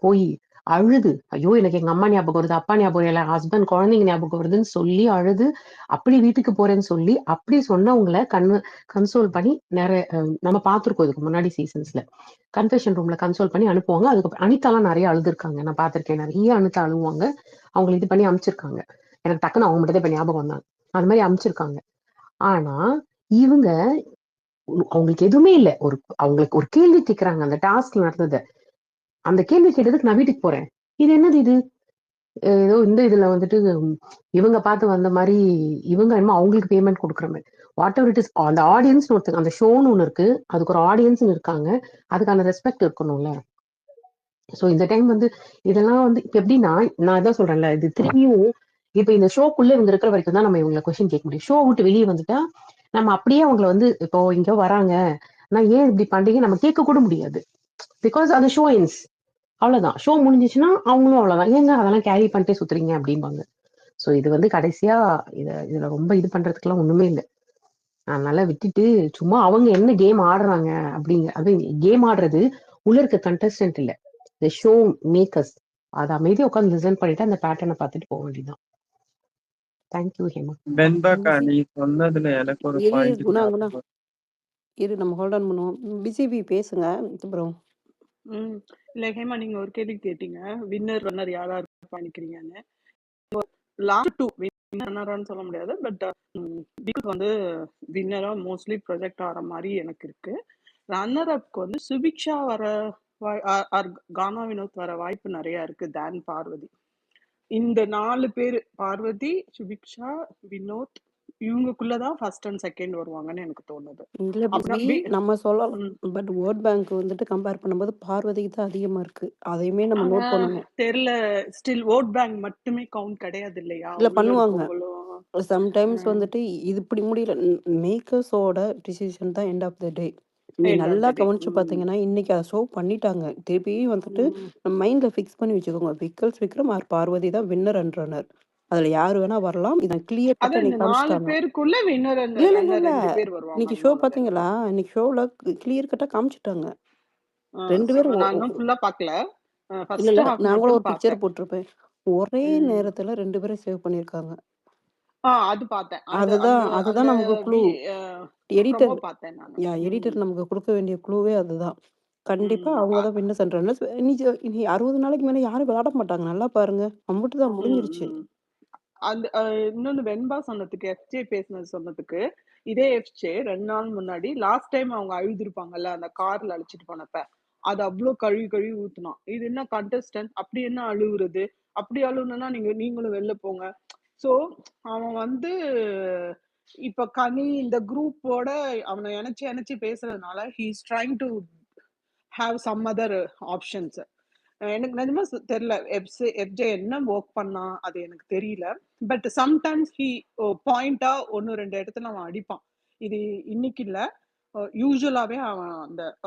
போய் அழுது, ஐயோ எனக்கு எங்க அம்மா ஞாபகம் வருது, அப்பா ஞாபகம் வருது, என் ஹஸ்பண்ட் குழந்தைங்க ஞாபகம் வருதுன்னு சொல்லி அழுது, அப்படி வீட்டுக்கு போறேன்னு சொல்லி அப்படி சொன்னவங்கள கன்சோல் பண்ணி நிறைய நம்ம பார்த்திருக்கோம் இதுக்கு முன்னாடி சீசன்ஸ்ல. கன்ஃபெஷன் ரூம்ல கன்சோல் பண்ணி அனுப்புவாங்க. அதுக்கப்புறம் அனிதாலாம் நிறைய அழுதுருக்காங்க, நான் பார்த்திருக்கேன். நிறைய அனிதா அழுவாங்க, அவங்களை இது பண்ணி அனுப்பிச்சிருக்காங்க. எனக்கு டக்குன்னு அவங்க மட்டும் இப்ப ஞாபகம் வந்தாங்க, அது மாதிரி அனுப்பிச்சிருக்காங்க. ஆனா இவங்க அவங்களுக்கு எதுவுமே இல்லை. அவங்களுக்கு ஒரு கேள்வி கேட்கிறாங்க அந்த டாஸ்க் நடந்தது. அந்த கேள்வி கேட்டதுக்கு நான் வீட்டுக்கு போறேன், இது என்னது இது, ஏதோ இந்த இதுல வந்துட்டு இவங்க பார்த்து வந்த மாதிரி இவங்க என்னமோ அவங்களுக்கு பேமெண்ட் கொடுக்குற மாதிரி. வாட் எவர் இட் இஸ், அந்த ஆடியன்ஸ் ஒருத்தங்க, அந்த ஷோன்னு ஒன்று இருக்கு, அதுக்கு ஒரு ஆடியன்ஸ் இருக்காங்க, அதுக்கான ரெஸ்பெக்ட் இருக்கணும்ல. ஸோ இந்த டைம் வந்து இதெல்லாம் வந்து இப்ப எப்படின்னா, நான் இதான் சொல்றேன்ல, இது திரும்பியும் இப்ப இந்த ஷோக்குள்ள இவங்க இருக்கிற வரைக்கும் தான் நம்ம இவங்களை கொஸ்டின் கேட்க முடியும். ஷோ விட்டு வெளியே வந்துட்டா நம்ம அப்படியே அவங்களை வந்து இப்போ இங்க வராங்க, நான் ஏன் இப்படி பண்றீங்க நம்ம கேட்க கூட முடியாது. பிகாஸ் அது ஷோ என்ஸ், அவ்வளவுதான். ஷோ முடிஞ்சிச்சுன்னா அவங்களும் அவ்வளவுதான், ஏங்க அதெல்லாம் கேரி பண்ணிட்டே சுத்துறீங்க அப்படிம்பாங்க. சோ இது வந்து கடைசியா இதுல ரொம்ப இது பண்றதுக்குலாம் ஒண்ணுமே இல்லை. அதனால விட்டுட்டு சும்மா அவங்க என்ன கேம் ஆடுறாங்க அப்படிங்க, அது கேம் ஆடுறது உள்ள இருக்க கண்டஸ்டன்ட் இல்ல, இந்த ஷோ மேக்கர்ஸ். அதை அமைதியா உட்காந்து லிசன் பண்ணிட்டு அந்த பேட்டர்னை பார்த்துட்டு போக வேண்டியதுதான். தேங்க்யூ ஹேமா. வெண்பாக்கா, நீ சொன்னதுல எனக்கு ஒரு இரு பாயிண்ட் குணா குணா இரு, நம்ம ஹோல்ட் ஆன் பண்ணுவோம். பிசிபி பேசுங்க ப்ரோ. இல்ல ஹேமா, நீங்க ஒரு கேள்வி கேட்டீங்க, வின்னர் ரன்னர் யாரா நினைக்கிறீங்கன்னு. லாஸ்ட் டூ வின்னரான்னு சொல்ல முடியாது, பட் வந்து வின்னரா மோஸ்ட்லி ப்ரொஜெக்ட் ஆகிற மாதிரி எனக்கு இருக்கு. ரன்னர் அப்க்கு வந்து சுபிக்ஷா வர கானா வினோத் வர வாய்ப்பு நிறைய இருக்கு தேன் பார்வதி. இந்த 4 பேரு, பார்வதி, சுபிக்ஷா, வினோத், இவங்களுக்குள்ளதான் ஃபர்ஸ்ட் அண்ட் செகண்ட் வருவாங்கன்னு எனக்கு தோணுது. இல்ல நம்ம சொல்லலாம், பட் ஓட் பேங்க் வந்துட்டு கம்பேர் பண்ணும்போது பார்வதிக்கு தான் அதிகமா இருக்கு, அதையுமே நம்ம நோட் பண்ணணும். தெரியல, ஸ்டில் ஓட் பேங்க் மட்டுமே கவுண்ட் கிடையாது இல்லையா? இல்ல பண்ணுவாங்க சம்டைம்ஸ் வந்துட்டு. இது இப்படி முடியல, மேக்கர்ஸோட டிசிஷன் தான் எண்ட் ஆஃப் த டே. நீ நல்லா கவனிச்சு பாத்தீங்கன்னா இன்னைக்கு அதை ஷோ பண்ணிட்டாங்க. திருப்பியும் வந்துட்டு நம்ம மைண்ட்ல ஃபிக்ஸ் பண்ணி வச்சுக்கோங்க, விக்கல்ஸ் விக்ரம் ஆர் பார்வதி தான் வின்னர் அண்ட் ரன்னர். அதுல யாரு வேணா வரலாம், இதை கிளியர் கட்டா நீ காமிச்சிட்டாங்க. இன்னைக்கு ஷோ பாத்தீங்களா, இன்னைக்கு ஷோல கிளியர் கட்டா காமிச்சிட்டாங்க 2 பேரும். இல்ல இல்ல, நான் கூட ஒரு பிக்சர் போட்டிருப்பேன், ஒரே நேரத்துல 2 பேரும் சேவ் பண்ணிருக்காங்க. அதுதான் நமக்கு க்ளூ. எடிட்டர் நமக்கு கொடுக்க வேண்டிய க்ளூவே அதுதான். கண்டிப்பா அவங்கதான் வின்னர் சென்றாங்க. இனி 60 நாளைக்கு மேல யாரும் விளையாட மாட்டாங்க, நல்லா பாருங்க, அம்புட்டு தான் முடிஞ்சிருச்சு. அந்த இன்னொன்னு வெண்பா சொன்னதுக்கு, எஃப்ஜே பேசினது சொன்னதுக்கு, இதே எஃப்ஜே 2 நாள் முன்னாடி லாஸ்ட் டைம் அவங்க அழுதுருப்பாங்கல்ல அந்த கார்ல அழைச்சிட்டு போனப்ப, அது அவ்வளவு கழுவி ஊத்துனான். இது என்ன கண்டஸ்டன்ட் அப்படி என்ன அழுகுறது, அப்படி அழுகுனா நீங்களும் வெளில போங்க. சோ அவன் வந்து இப்ப கனி இந்த குரூப்போட அவனை இணைச்சு பேசுறதுனால he is trying to have some other options. எனக்கு நிஜமா தெரியல எஃப்ஜே என்ன ஒர்க் பண்ணா அது எனக்கு தெரியல. பட் சம்டைம்ஸ் ஹி பாயிண்டா 1-2 இடத்துல அவன் அடிப்பான். இது இன்னைக்கு இல்ல, யூஸ்வலாவே அவன்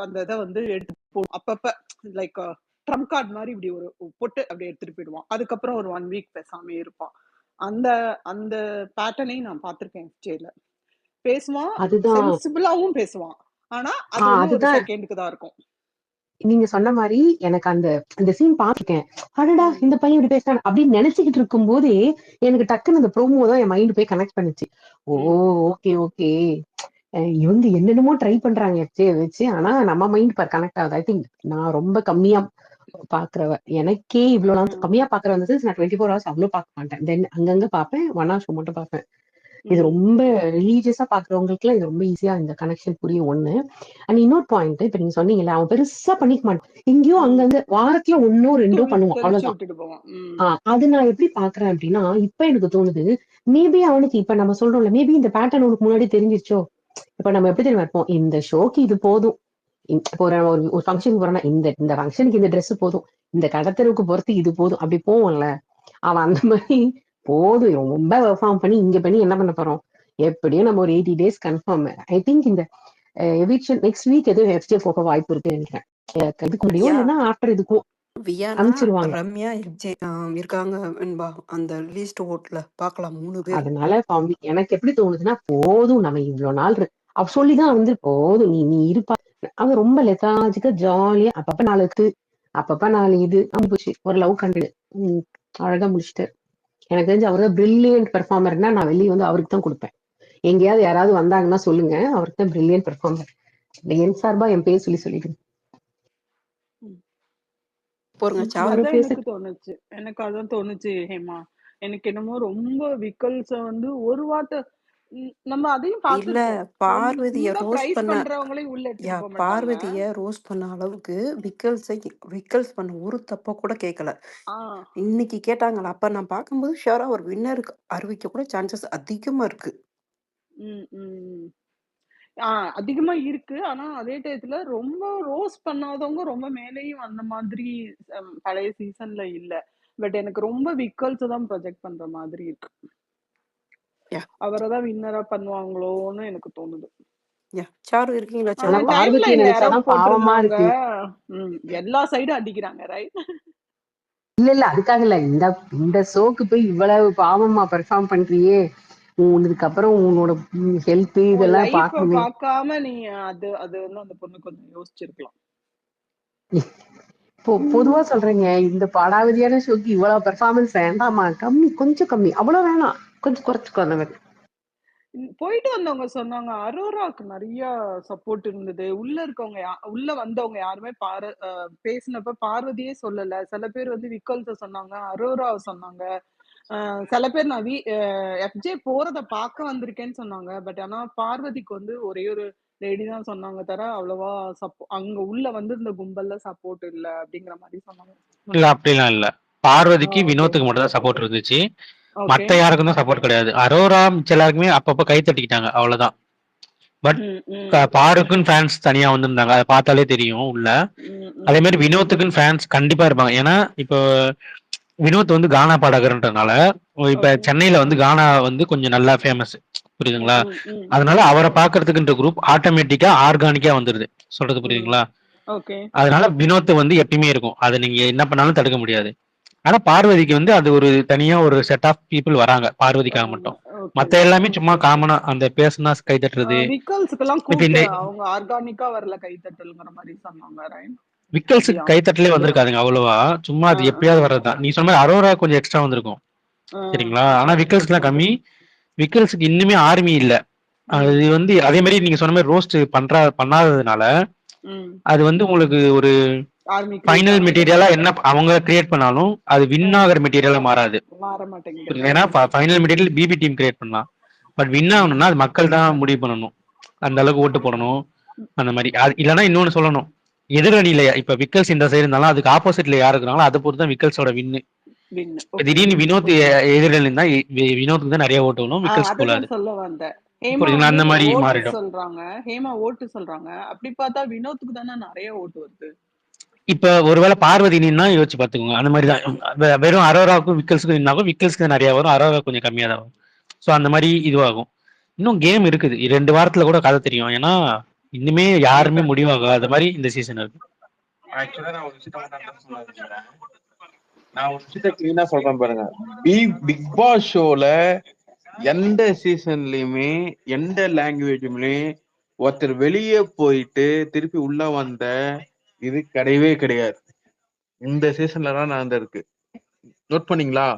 அந்த இதை வந்து எடுத்து அப்பப்ப லைக் ட்ரம்ப் கார்டு மாதிரி இப்படி ஒரு பொட்டு அப்படி எடுத்துட்டு போயிடுவான். அதுக்கப்புறம் ஒரு 1 வீக் பேசாம இருப்பான். அந்த அந்த பேட்டர்னையும் நான் பார்த்திருக்கேன் எஃப்ஜேல. பேசுவான், சென்சிபிளாவும் பேசுவான், ஆனா அது ஒரு செகண்டுக்கு தான் இருக்கும். நீங்க சொன்ன மாதிரி எனக்கு அந்த சீன் பாத்துருக்கேன். அடடா இந்த பையன் இப்படி பேசுறான் அப்படின்னு நினைச்சுக்கிட்டு இருக்கும் போதே எனக்கு டக்குன்னு அந்த ப்ரோமோ தான் என் மைண்ட் போய் கனெக்ட் பண்ணுச்சு. ஓ ஓகே ஓகே, இவங்க என்னென்னமோ ட்ரை பண்றாங்க வச்சு, ஆனா நம்ம மைண்ட் கனெக்ட் ஆகுது. ஐ திங்க் நான் ரொம்ப கம்மியா பாக்குறவ, எனக்கே இவ்வளவு கம்மியா பாக்குற வந்து நான் 24 hours அவ்வளவு பார்க்க மாட்டேன். தென் அங்கங்க பாப்பேன், 1 hour ஷோ மட்டும் பாப்பேன். இது ரொம்ப ரிலீஜியஸா பாக்குறவங்களுக்கு எல்லாம் இது ரொம்ப ஈஸியா இந்த கனெக்ஷன் புரியும். ஒண்ணு. அண்ட் இன்னொரு பாயிண்ட், இப்ப நீங்க சொன்னீங்கல்ல அவன் பெருசா பண்ணிக்க மாட்டான், எங்கேயோ அங்கங்க வாரத்துல 1-2 பண்ணுவான், அவ்வளவுதான். அது நான் எப்படி பாக்குறேன் அப்படின்னா, இப்ப எனக்கு தோணுது மேபி அவனுக்கு இப்ப நம்ம சொல்றோம்ல, மேபி இந்த பேட்டர்ன் உனக்கு முன்னாடி தெரிஞ்சிருச்சோ. இப்ப நம்ம எப்படி தெரியுமா இருப்போம், இந்த ஷோக்கு இது போதும், இப்போ ஒரு ஃபங்க்ஷனுக்கு போறோம்னா இந்த ஃபங்க்ஷனுக்கு இந்த ட்ரெஸ் போதும், இந்த கடத்தருக்கு பொறுத்து இது போதும், அப்படி போவோம்ல. அவன் அந்த மாதிரி போதும், ரொம்ப பெர்ஃபார்ம் பண்ணி இங்க பண்ணி என்ன பண்ண போறோம், எப்படியும் நம்ம ஒரு 80 days கன்ஃபார்ம். ஐ திங்க் இந்த எவிக்ஷன் நெக்ஸ்ட் வீக் எதுவும் எஃப்ஜே போக வாய்ப்பு இருக்கு நினைக்கிறேன். இதுக்கு முடியும், இல்லைன்னா ஆஃப்டர் இதுக்கும் அனுப்பிச்சிருவாங்க. ரம்யா எஃப்ஜே இருக்காங்க அந்த லிஸ்ட் ஓட்ல பார்க்கலாம் 3 பேர். அதனால எனக்கு எப்படி தோணுதுன்னா, போதும் நம்ம இவ்வளவு நாள் அவ சொல்லிதான் வந்து போதும், நீ இருப்பா. அவன் ரொம்ப லெத்தாஜிக்கா ஜாலியா அப்பப்ப நாளுக்கு அப்பப்ப 4 இது போச்சு. ஒரு லவ் கண்டென்ட். அழகா முடிச்சுட்டு. எனக்கு தெரிஞ்சு அவரு தான் பிரில்லியன்ட் பெர்ஃபார்மர்னா நான் வெளிய வந்து அவருக்கு தான் குடுப்பேன். எங்கேயாவது யாராவது வந்தாங்கன்னா சொல்லுங்க. அவருக்கு தான் பிரில்லியன்ட் பெர்ஃபார்மர். என் சார்பா என் பேர் சொல்லிக்கிறேன். போருங்க சாரு. யாரோ அதான் பேச எனக்கு தோணுச்சு. எனக்கு அதான் தோணுச்சு ஹேமா. எனக்கு என்னமோ ரொம்ப விக்கல்ஸ வந்து ஒரு வார்த்தை நம்ம அதையும் இல்ல பார்த்திருக்கோம். பார்வதிய ரொம்ப ரோஸ்ட் பிரைஸ் பண்ண பண்றவங்களையும் உள்ள எடுத்துட்டு போக மாட்டாங்க. பார்வதிய ரோஸ்ட் பண்ண அளவுக்கு விக்கல்ஸ் பண்ண ஒரு தப்ப கூட கேட்கல. ஆ. இன்னைக்கு கேட்டாங்களா? அப்ப நான் பார்க்கும்போது ஷூரா ஒரு வின்னருக்கு அறிவிக்க கூட சான்சஸ் அதிகமா இருக்கு. ம், ம். அதிகமா இருக்கு. ஆனா அதே டயத்துல ரொம்ப ரோஸ்ட் பண்ணாதவங்க ரொம்ப மேலேயும் அந்த மாதிரி பழைய சீசன்ல இல்ல. பட் எனக்கு ரொம்ப விக்கல்ஸ் தான் ப்ரொஜெக்ட் பண்ற மாதிரி இருக்கு. யா அவரதான் வின்னரா பண்ணுவாங்களோன்னு எனக்கு தோணுது. யா சாரு இருக்கீங்களா? ஆனா சாரு டைம் பார்வதியை லைன் யாரோ நினைச்சாதான் பாவமா போட்டிருந்தாங்க. இருக்கு. எல்லா சைடும் அடிக்கிறாங்க ரைட். இல்ல அதுக்காக இல்ல. இந்த ஷோக்கு போய் இவ்வளவு பாவமா பெர்ஃபார்ம் பண்றியே, உனக்கு அப்புறம் உன்னோட ஹெல்த் இதெல்லாம் லைஃப பார்க்கணுமே. பார்க்காம நீ அது அது வந்து அந்த பொண்ணு கொஞ்சம் யோசிச்சிருக்கலாம். பொதுவா சொல்றேங்க, இந்த பாடாவதியான ஷோக்கு இவ்வளவு பெர்ஃபார்மன்ஸ் வேண்டாமா? கொஞ்சம் கம்மி. அவ்வளவு வேணாம். கொஞ்சம் குறைச்சுக்கோ அந்த மாதிரி. போயிட்டு வந்தவங்க சொன்னாங்க அரோராக்கு நிறைய சப்போர்ட் இருந்தது. உள்ள இருக்கவங்க உள்ள வந்தவங்க யாருமே பேசினப்ப பார்வதியே சொல்லல. சில பேர் வந்து விக்கல்ஸ சொன்னாங்க, அரோராவை சொன்னாங்க. சில பேர் நான் எஃப்ஜே போறத பார்க்க வந்திருக்கேன்னு சொன்னாங்க. பட் ஆனா பார்வதிக்கு வந்து ஒரே ஒரு லேடி தான் சொன்னாங்க தவிர அவ்வளவா அங்க உள்ள வந்து இந்த கும்பல்ல சப்போர்ட் இல்ல அப்படிங்கிற மாதிரி சொன்னாங்க. இல்ல அப்படிலாம் இல்ல. பார்வதிக்கு ஓகே வினோத்துக்கு மட்டும் தான் சப்போர்ட் இருந்துச்சு. ஓகே. மத்த யாருக்கும் தான் சப்போர்ட் கிடையாது. அரோரா மிச்ச எல்லாருக்குமே அப்பப்ப கை தட்டிக்கிட்டாங்க அவ்வளவுதான். பட் பாருக்குன்னு ஃபேன்ஸ் தனியா வந்திருந்தாங்க. அதை பார்த்தாலே தெரியும் உள்ள. அதே மாதிரி வினோத்துக்குன்னு ஃபேன்ஸ் கண்டிப்பா இருப்பாங்க. ஏன்னா இப்போ வினோத் வந்து கானா பாடகர்ன்றனால இப்ப ஓகே. சென்னையில வந்து கானா வந்து கொஞ்சம் நல்லா ஃபேமஸ். புரியுதுங்களா? அதனால அவரை பாக்குறதுக்குன்ற குரூப் ஆட்டோமேட்டிக்கா ஆர்கானிக்கா வந்துருது. சொல்றது புரியுதுங்களா? ஓகே. அதனால வினோத் வந்து எப்பயுமே இருக்கும். அதை நீங்க என்ன பண்ணாலும் தடுக்க முடியாது. ஆனா பார்வதிக்கு வந்து அது ஒரு தனியா ஒரு செட் ஆஃப் பீப்புள் வராங்க பார்வதிக்காக மட்டும். மத்த எல்லாமே சும்மா காமனா அந்த பேசுனா கை தட்டுறது. விக்கல்ஸ்க்கெல்லாம் இப்ப இந்த கூப்பிட்டு அவங்க ஆர்கானிக்கா வரல கைத்தட்டல்ங்கிற மாதிரி சொன்னாங்க ரைட். விக்கல்ஸுக்கு கை தட்டலே வந்திருக்காதுங்க அவ்வளவா. சும்மா அது எப்பயாவது வர்றதுதான். நீ சொன்ன மாதிரி அரோரா கொஞ்சம் எக்ஸ்ட்ரா வந்திருக்கும். சரிங்களா? ஆனா விக்கல்ஸ்க்குலாம் கம்மி. விக்கல்ஸுக்கு இன்னுமே ஆர்மி இல்ல. அது வந்து அதே மாதிரி நீங்க சொன்ன மாதிரி ரோஸ்ட் பண்ணாததுனால அது வந்து உங்களுக்கு ஒரு ஃபைனல் மெட்டீரியலா என்ன அவங்க கிரியேட் பண்ணாலும் அது வின் ஆகிற மெட்டீரியலா மாறாது. மாற மாட்டேங்குது. ஏன்னா final material PP team create பண்ணலாம். பட் வின் ஆகணும்னா அது மக்கள் தான் முடிவு பண்ணணும். அந்த அளவுக்கு ஓட்டு போடணும். அந்த மாதிரி இல்லைன்னா இன்னொன்னு சொல்லணும். எதிரணியில இப்ப விக்கல்ஸ் இந்த சைடு இருந்தாலும் அதுக்கு ஆப்போசிட்ல யாரு இருக்கிறாங்களோ அதை பொறுத்து தான் விக்கல்ஸோட வின்னு. திடீர்னு வினோத் எதிரணி இருந்தா வினோத்துக்கு தான் நிறைய ஓட்டு வரும், விக்கல்ஸ் போலாது. சொல்ல வந்தேன். அந்த மாதிரி மாறிடும். சொல்றாங்க ஹேமா ஓட்டு சொல்றாங்க. அப்படி பார்த்தா வினோத்துக்கு தானே நிறைய ஓட்டு வருது. இப்ப ஒருவேளை பார்வதி நின்னா யோசிச்சு பாத்துக்கோங்க. அந்த மாதிரி தான் வெறும் அரோராவுக்கும் விக்கல்ஸுக்கும் நின்னாக்கும் விக்கல்ஸ்க்கு நிறைய வரும், அரோரா கொஞ்சம் கம்மியா தான் வரும். ஸோ அந்த மாதிரி இதுவாகும். இன்னும் கேம் இருக்குது. 2 வாரத்துல கூட கதை தெரியும். ஏன்னா இன்னுமே யாருமே முடிவாகாத மாதிரி இந்த சீசன் இருக்கு. நான் ஒரு விஷயத்த கிளீனா சொல்றேன் பாருங்க. பிக் பாஸ் ஷோல எந்த சீசன்லயுமே எந்த லாங்குவேஜுமே ஒருத்தர் வெளியே போயிட்டு திருப்பி உள்ள வந்த இது கிடையவே கிடையாது. இந்த சீசன்ல தான் நடந்திருக்கு. நோட் பண்ணீங்களா?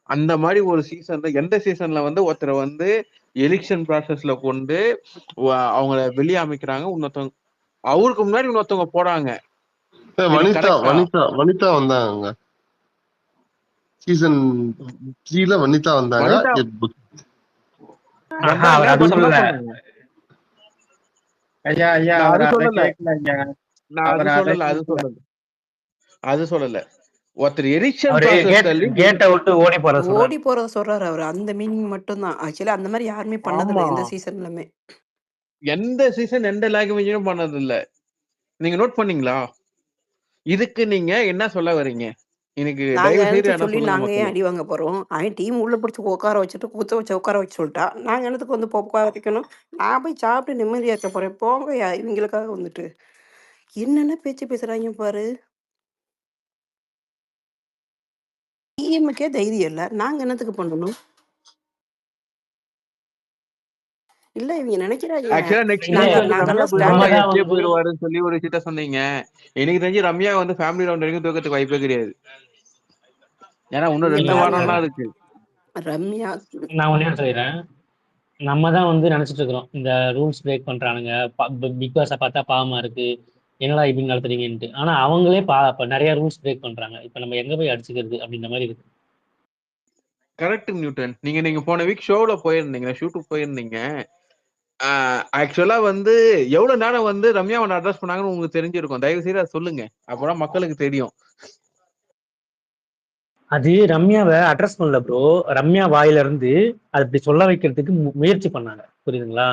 அந்த மாதிரி ஒரு சீசன்ல எந்த சீசன்ல வந்து ஒருத்தரை வந்து எலெக்ஷன் ப்ராசஸ்ல கொண்டு அவங்கள வெளியே அமைக்கிறாங்க. இன்னொருத்தவங்க அவருக்கு முன்னாடி இன்னொருத்தவங்க போறாங்க. வனிதா வந்தாங்க. சீசன் 3ல வனிதா வந்தாங்க. அது சொல்லல. ஒருத்தர் ஓடி போறத சொல்றாரு அவரு. அந்த மீனிங் மட்டும் தான். ஆக்சுவலி அந்த மாதிரி யாருமே பண்ணதில்லை எந்த சீசன்லயுமே. எந்த சீசன் எந்த லாங்குவேஜும் பண்ணது இல்ல. நீங்க நோட் பண்ணீங்களா? இதுக்கு நீங்க என்ன சொல்ல வரீங்க? எனக்கு சொல்லி நாங்க ஏன் அடி வாங்க போறோம்? அவன் டீம் உள்ள பிடிச்சி உட்கார வச்சுட்டு குத்த வச்சு உட்கார வச்சு சொல்லிட்டா நாங்க என்னத்துக்கு வந்து உட்கார வைக்கணும்? நான் போய் சாப்பிட்டு நிம்மதியா இருக்க போறேன். போங்கயா இவங்களுக்காக வந்துட்டு என்னென்ன பேச்சு பேசுறாங்க பாரு. டீமுக்கே தைரியம் இல்ல, நாங்க என்னத்துக்கு பண்ணணும்? இல்ல இவங்க நினைக்கிறாங்க ஆக்சுவலா நெக்ஸ்ட் இல்ல வீக் நாங்க வந்து ரம்யா நாங்கெல்லாம் போயிருவாங்க, நம்ம ஸ்டாண்டர்ட் தான் எஃப்ஜே வந்து போயிருவாருன்னு சொல்லி ஒரு விஷயத்த சொன்னீங்க. எனக்கு தெரிஞ்சு ரம்யா வந்து ஃபேமிலி ரவுண்ட் வரைக்கும் தூக்கத்துக்கு வாய்ப்பே கிடையாது. ஏன்னா இன்னும் இங்க இல்ல 2 இல்ல பாருங்க வாரம் தான் இருக்கு. ரம்யா நான் ஒண்ணே சொல்லிடுறேன். நம்ம தான் வந்து நினைச்சிட்டு இருக்கிறோம் இந்த ரூல்ஸ் பிரேக் பண்றானுங்க, பிக் பாஸை பார்த்தா பாவமா இருக்கு, என்னடா இப்படி நடத்துறீங்கன்ட்டு. ஆனா அவங்களே இப்ப நிறைய ரூல்ஸ் பிரேக் பண்றாங்க. இப்ப நம்ம எங்க போய் அடிச்சுக்கிறது அப்படின்ற மாதிரி இருக்கு. Correct Newton. நீங்க போன வீக் ஷோல போயிருந்தீங்க, ஷூட்டுக்கு போயிருந்தீங்க. ஆக்சுவலா வந்து எவ்வளவு நேரம் வந்து ரம்யாவை அட்ரஸ் பண்ணாங்கன்னு உங்களுக்கு தெரிஞ்சிருக்கும். தயவு செய்து அதை சொல்லுங்க, அப்பதான் மக்களுக்கு தெரியும். அது ரம்யாவை அட்ரஸ் பண்ணல ப்ரோ. ரம்யா வாயில இருந்து அது இப்படி சொல்ல வைக்கிறதுக்கு முயற்சி பண்ணாங்க, புரியுதுங்களா?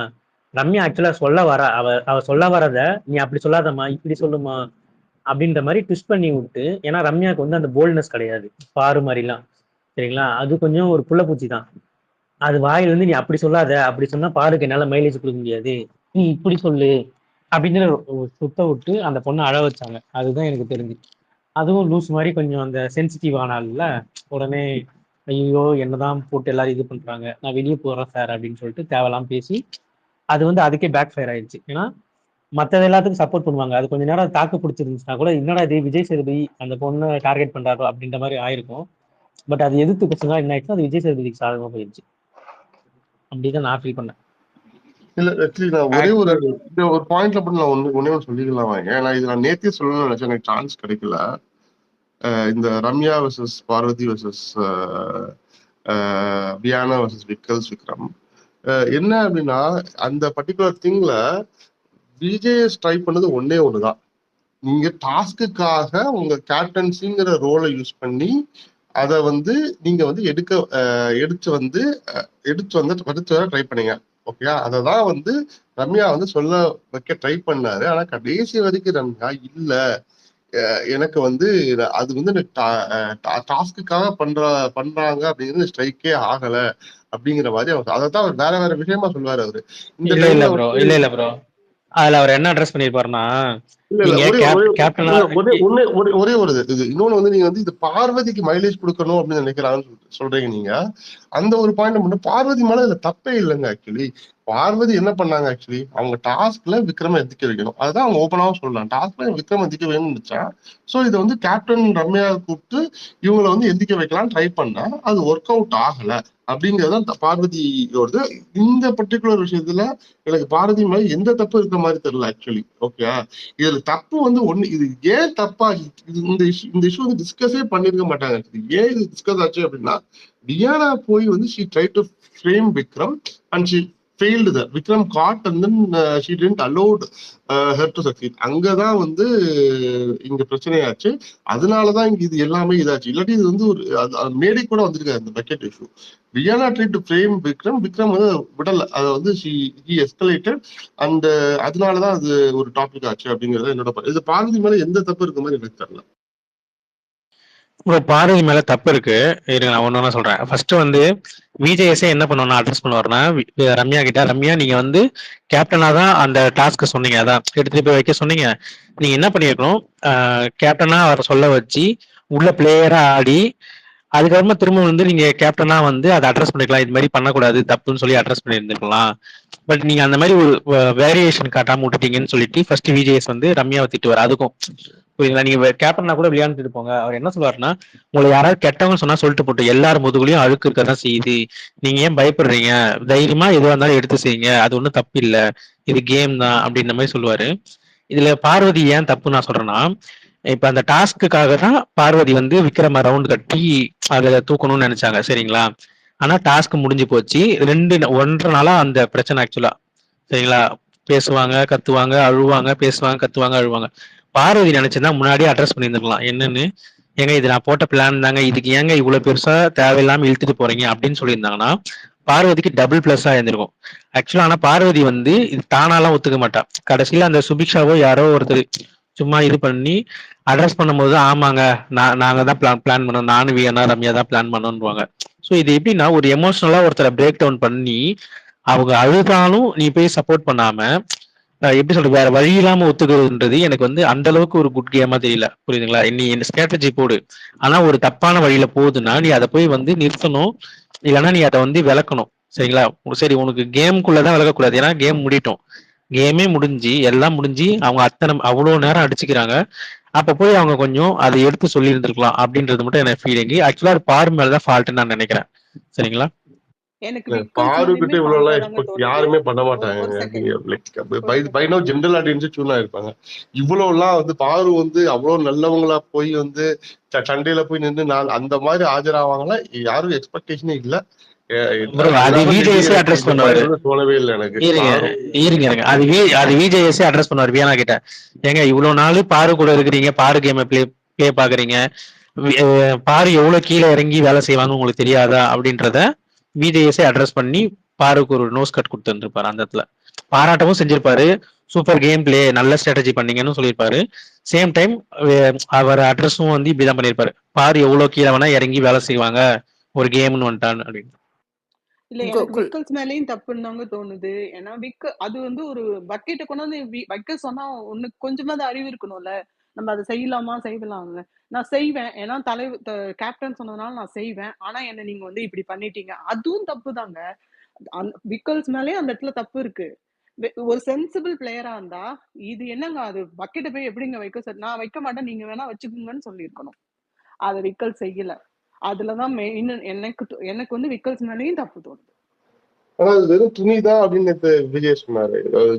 ரம்யா ஆக்சுவலா சொல்ல வர அவ சொல்ல வரத நீ அப்படி சொல்லாதம்மா இப்படி சொல்லுமா அப்படின்ற மாதிரி ட்விஸ்ட் பண்ணி விட்டு. ஏன்னா ரம்யாவுக்கு வந்து அந்த போல்ட்னஸ் கிடையாது, பாரு மாதிரிலாம். சரிங்களா? அது கொஞ்சம் ஒரு புள்ளப்பூச்சி தான். அது வாயில இருந்து நீ அப்படி சொல்லாத, அப்படி சொன்னா பாருக்கு என்னால மைலேஜ் கொடுக்க முடியாது, நீ இப்படி சொல்லு அப்படின்னு சுத்த விட்டு அந்த பொண்ணை அழ வச்சாங்க. அதுதான் எனக்கு தெரிஞ்சு. அதுவும் லூஸ் மாதிரி கொஞ்சம் அந்த சென்சிட்டிவ் ஆனால உடனே ஐயோ என்னதான் போட்டு எல்லாரும் இது பண்றாங்க, நான் வெளியே போறேன் சார் அப்படின்னு சொல்லிட்டு தேவையெல்லாம் பேசி அது வந்து அதுக்கே பேக் ஃபயர் ஆயிடுச்சு. ஏன்னா மற்றது எல்லாத்துக்கும் சப்போர்ட் பண்ணுவாங்க, அது கொஞ்ச நேரம் தாக்கு பிடிச்சிருந்துச்சுன்னா கூட என்னடா இது விஜய் சேதுபதி அந்த பொண்ணை டார்கெட் பண்றாரோ அப்படின்ற மாதிரி ஆயிருக்கும். பட் அது எதிர்த்து பேசுனா என்ன ஆயிடுச்சு, அது விஜய் சேதுபதிக்கு சாதகமா போயிடுச்சு. அப்படிதான் நான் ஃபீல் பண்ணேன். இல்ல ஆக்சுவலி நான் ஒரே ஒரு இந்த ஒரு பாயிண்ட்ல மட்டும் நான் ஒன்னே ஒன்று சொல்லிக்கலாம். ஏன்னா இது நான் நேத்தே சொல்லணும்னு நினைச்சேன், எனக்கு சான்ஸ் கிடைக்கல. இந்த Ramya versus Parvathi versus Viyana versus Vikram என்ன அப்படின்னா, அந்த பர்டிகுலர் திங்ல விஜேஎஸ் ட்ரை பண்ணது ஒன்னே ஒண்ணுதான். நீங்க டாஸ்க்குக்காக உங்க கேப்டன்சிங்கிற ரோலை யூஸ் பண்ணி அதை வந்து நீங்க வந்து எடுத்து வர ட்ரை பண்ணீங்க. ஓகே, அததான் வந்து ரம்யா வந்து சொல்ல வைக்க ட்ரை பண்ணாரு. ஆனா கடைசி வரைக்கும் ரம்யா இல்ல, எனக்கு வந்து அது வந்து டாஸ்க்குக்காக பண்றாங்க அப்படிங்கிறது ஸ்ட்ரைக்கே ஆகல அப்படிங்கிற மாதிரி அவர் அதைத்தான் அவர் வேற வேற விஷயமா சொல்லுவாரு அவரு இந்த இல்ல டைம்ல ப்ரோ, வந்து. இல்ல ப்ரோ, அதுல அவர் என்ன அட்ரஸ் பண்ணிருப்பாருன்னா, இல்ல இல்ல நீங்க ஒரே கேப்டனா ஒரே ஒரு இது இன்னொன்னு வந்து நீங்க வந்து இது பார்வதிக்கு மைலேஜ் கொடுக்கணும் அப்படின்னு நினைக்கிறாங்கன்னு சொல்றீங்க நீங்க. அந்த ஒரு பாயிண்ட் மட்டும், பார்வதி மேல இதுல தப்பே இல்லைங்க. ஆக்சுவலி பார்வதி என்ன பண்ணாங்க, ஆக்சுவலி அவங்க டாஸ்க்ல விக்ரம எதிர்க்க வைக்கணும், அதுதான் அவங்க ஓப்பனாவும் சொல்லலாம். டாஸ்க்ல விக்ரம எதிர்க்க வேணும்னு நினைச்சா சோ இதை வந்து கேப்டன் ரம்யா கூப்பிட்டு இவங்களை வந்து எந்திக்க வைக்கலாம் ட்ரை பண்ணா அது ஒர்க் அவுட் ஆகல அப்படிங்கறதுதான் பார்வதியோடது. இந்த பர்டிகுலர் விஷயத்துல எனக்கு பார்வதி மேல எந்த தப்பு இருக்கிற மாதிரி தெரியல ஆக்சுவலி. ஓகே, இதுல தப்பு வந்து ஒண்ணு, இது ஏன் தப்பா இந்த இஷ்யூ வந்து டிஸ்கஸே பண்ணிருக்க மாட்டாங்க. ஏன் இது டிஸ்கஸ் ஆச்சு அப்படின்னா, டியானா போய் வந்து she tried to frame Vikram and she failed that. Vikram caught and then she didn't allowed her to succeed. அங்கதான் வந்து இங்க பிரச்சனையாச்சு. அதனாலதான் இங்க இது எல்லாமே இதாச்சு. இல்லாட்டி இது வந்து ஒரு மேடை கூட வந்திருக்காது அந்த bucket issue. Diana tried to frame Vikram வந்து விடல, அதை வந்து he escalated and அதனாலதான் அது ஒரு டாபிக் ஆச்சு அப்படிங்கறது என்னோட இது பார்வதி மேல எந்த தப்பு இருக்க மாதிரி எனக்கு தெரியல. பார்வதி மேல தப்பு இருக்கு. இருங்க நான் ஒண்ணு சொல்றேன். ஃபர்ஸ்ட் வந்து விஜேஎஸ்ஏ என்ன பண்ணுவோம்னா அட்ரஸ் பண்ணுவாருன்னா, ரம்யா கிட்ட, ரம்யா நீங்க வந்து கேப்டனா தான் அந்த டாஸ்க் சொன்னீங்க, அதான் எடுத்துட்டு போய் வைக்க சொன்னீங்க. நீங்க என்ன பண்ணிருக்கணும், கேப்டனா அவரை சொல்ல வச்சு உள்ள பிளேயரா ஆடி அதுக்கப்புறமா திரும்ப வந்து நீங்க கேப்டனா வந்து அதை அட்ரஸ் பண்ணிக்கலாம், இது மாதிரி பண்ணக்கூடாது தப்புன்னு சொல்லி அட்ரஸ் பண்ணியிருந்துருக்கலாம். பட் நீங்க அந்த மாதிரி ஒரு வேரியேஷன் காட்டாம விட்டுட்டீங்கன்னு சொல்லிட்டு ஃபர்ஸ்ட் விஜேஎஸ் வந்து ரம்யாவை திட்டுவார். அதுக்கும் புரியுங்களா, நீங்க கேப்டனா கூட விளையாண்டுட்டு போங்க. அவர் என்ன சொல்லுவாருன்னா, உங்களை யாராவது கெட்டவங்க சொன்னா சொல்லிட்டு போட்டு, எல்லாரும் முதுகுலயும் அழுக்கு இருக்கதான் செய்யுது, நீங்க ஏன் பயப்படுறீங்க, தைரியமா எதுவாக இருந்தாலும் எடுத்து செய்யுங்க, அது ஒன்றும் தப்பு இல்ல, இது கேம் தான் அப்படின்ற மாதிரி சொல்லுவாரு. இதுல பார்வதி ஏன் தப்பு நான் சொல்றேன்னா, இப்ப அந்த டாஸ்க்குக்காக தான் பார்வதி வந்து விக்ரம ரவுண்ட் கட்டி அதை தூக்கணும்னு நினைச்சாங்க, சரிங்களா? ஆனா டாஸ்க் முடிஞ்சு போச்சு. 1.5 நாளா அந்த பிரச்சனை ஆக்சுவலா, சரிங்களா? பேசுவாங்க கத்துவாங்க அழுவாங்க, பேசுவாங்க கத்துவாங்க அழுவாங்க. பார்வதி நினைச்சிருந்தா முன்னாடியே அட்ரஸ் பண்ணியிருந்துக்கலாம், என்னன்னு, ஏங்க இது நான் போட்ட பிளான் தாங்க, இதுக்கு ஏங்க இவ்வளவு பெருசா தேவையில்லாம இழுத்துட்டு போறீங்க அப்படின்னு சொல்லியிருந்தாங்கன்னா பார்வதிக்கு டபுள் பிளஸ்ஸா இருந்திருக்கும் ஆக்சுவலா. ஆனா பார்வதி வந்து இது தானாலாம் ஒத்துக்க மாட்டா. கடைசியில அந்த சுபிக்ஷாவோ யாரோ ஒருத்தர் சும்மா இது பண்ணி அட்ரஸ் பண்ணும்போது, ஆமாங்க நாங்க தான் பிளான் பண்ணோம், நானும் வியனா ரம்யா தான் பிளான் பண்ணோன்னுவாங்க. ஸோ இது எப்படின்னா, ஒரு எமோஷனலா ஒருத்தரை பிரேக் டவுன் பண்ணி அவங்க அழுதாலும் நீ போய் சப்போர்ட் பண்ணாம, எப்படி சொல்றது, வேற வழி இல்லாம ஒத்துக்கிறதுன்றது எனக்கு வந்து அந்த அளவுக்கு ஒரு குட் கேமா தெரியல, புரியுதுங்களா? நீ என்ன ஸ்ட்ராட்டஜி போடு, ஆனா ஒரு தப்பான வழியில போகுதுன்னா நீ அதை போய் வந்து நிறுத்தணும், இல்லைன்னா நீ அதை வந்து விளக்கணும். சரிங்களா? சரி உனக்கு கேமுக்குள்ளதான் விலகக்கூடாது, ஏன்னா கேம் முடியட்டும். கேமே முடிஞ்சு எல்லாம் முடிஞ்சு அவங்க அத்தனை அவ்வளவு நேரம் அடிச்சுக்கிறாங்க. அப்ப போய் அவங்க கொஞ்சம் அதை எடுத்து சொல்லி இருந்திருக்கலாம் அப்படின்றது மட்டும் எனக்கு ஃபீலிங். ஆக்சுவலா அது பாரு மேலதான் ஃபால்ட்னு நான் நினைக்கிறேன். சரிங்களா? எனக்கு இல்ல, விக்கல்ஸ் பாருகிட்ட மேலயுமே இவ்வளவு ஃபால்ட்டா எல்லாம் தாங்க எக்ஸ்பெக்ட் தோணுது. யாருமே பண்ண ஒரு மாட்டாங்க. செகண்ட் ஒரு bye bye second no general audience சூனா இருப்பாங்க. இவ்வளவு எல்லாம் வந்து பாரு வந்து அவ்வளவு நல்லவங்களா போய் வந்து சண்டையில போய் நின்று நான் அந்த மாதிரி ஆஜராவாங்களா யாரும் எக்ஸ்பெக்டேஷனே இல்ல. ப்ரோ அது அதனால மேபி விஜேஎஸ்ஏ எனக்கு அட்ரஸ் இந்த பண்ணுவாரு. பாயிண்ட் வந்து தோணவே இல்லை எனக்கு. இருங்க பாரு இருங்க இருங்க அது விஜேஎஸ்ஏ அட்ரஸ் பண்ணுவாரு வியானா கிட்ட. ஏங்க இவ்வளவு நாள் பாரு கூட இருக்கிறீங்க, பாரு கேம் பிளே பாக்குறீங்க, பாரு எவ்வளவு கீழே இறங்கி வேலை செய்வாங்க உங்களுக்கு தெரியாதா அப்படின்றத விஜேஎஸ்ஏ அட்ரஸ் பண்ணி பாருக்கு ஒரு நோஸ் கட் கொடுத்துருப்பாரு. அந்த இடத்துல பாராட்டவும் செஞ்சிருப்பாரு. சூப்பர் கேம் பிளே, நல்ல ஸ்ட்ராட்டஜி பண்ணீங்கன்னு சொல்லியிருப்பாரு. சேம் டைம் அவர் அட்ரஸும் வந்து இப்படிதான் பண்ணியிருப்பாரு. பாரு எவ்வளவு கீழே வேணா இறங்கி வேலை செய்வாங்க ஒரு கேம்னு வந்துட்டான்னு அப்படின்னு. இல்ல எனக்கு விக்கல்ஸ் மேலயும் தப்புன்னு தாங்க தோணுது. ஏன்னா அது வந்து ஒரு பக்கெட்டை கொண்டு வந்து வைக்க சொன்னா ஒண்ணு கொஞ்சமாவது அறிவு இருக்கணும்ல. நம்ம அதை செய்யலாமா செய்யலாம்ல. நான் செய்வேன், ஏன்னா கேப்டன் சொன்னதுனால நான் செய்வேன். ஆனா என்ன நீங்க வந்து இப்படி பண்ணிட்டீங்க, அதுவும் தப்பு தாங்க. விக்கல்ஸ் மேலே அந்த இடத்துல தப்பு இருக்கு. ஒரு சென்சிபிள் பிளேயரா இருந்தா இது என்னங்க அது பக்கெட்டை போய் எப்படிங்க வைக்க நான் வைக்க மாட்டேன், நீங்க வேணா வச்சுக்கோங்கன்னு சொல்லியிருக்கணும். அதை விக்கல் செய்யல. அதுலதான் மெயின் எனக்கு வந்து விக்கல்ஸ் மேலேயும் தப்பு தோணுது. ஆனா அது வெறும் துணிதான் அப்படின்னு விஜய் சொன்னாரு.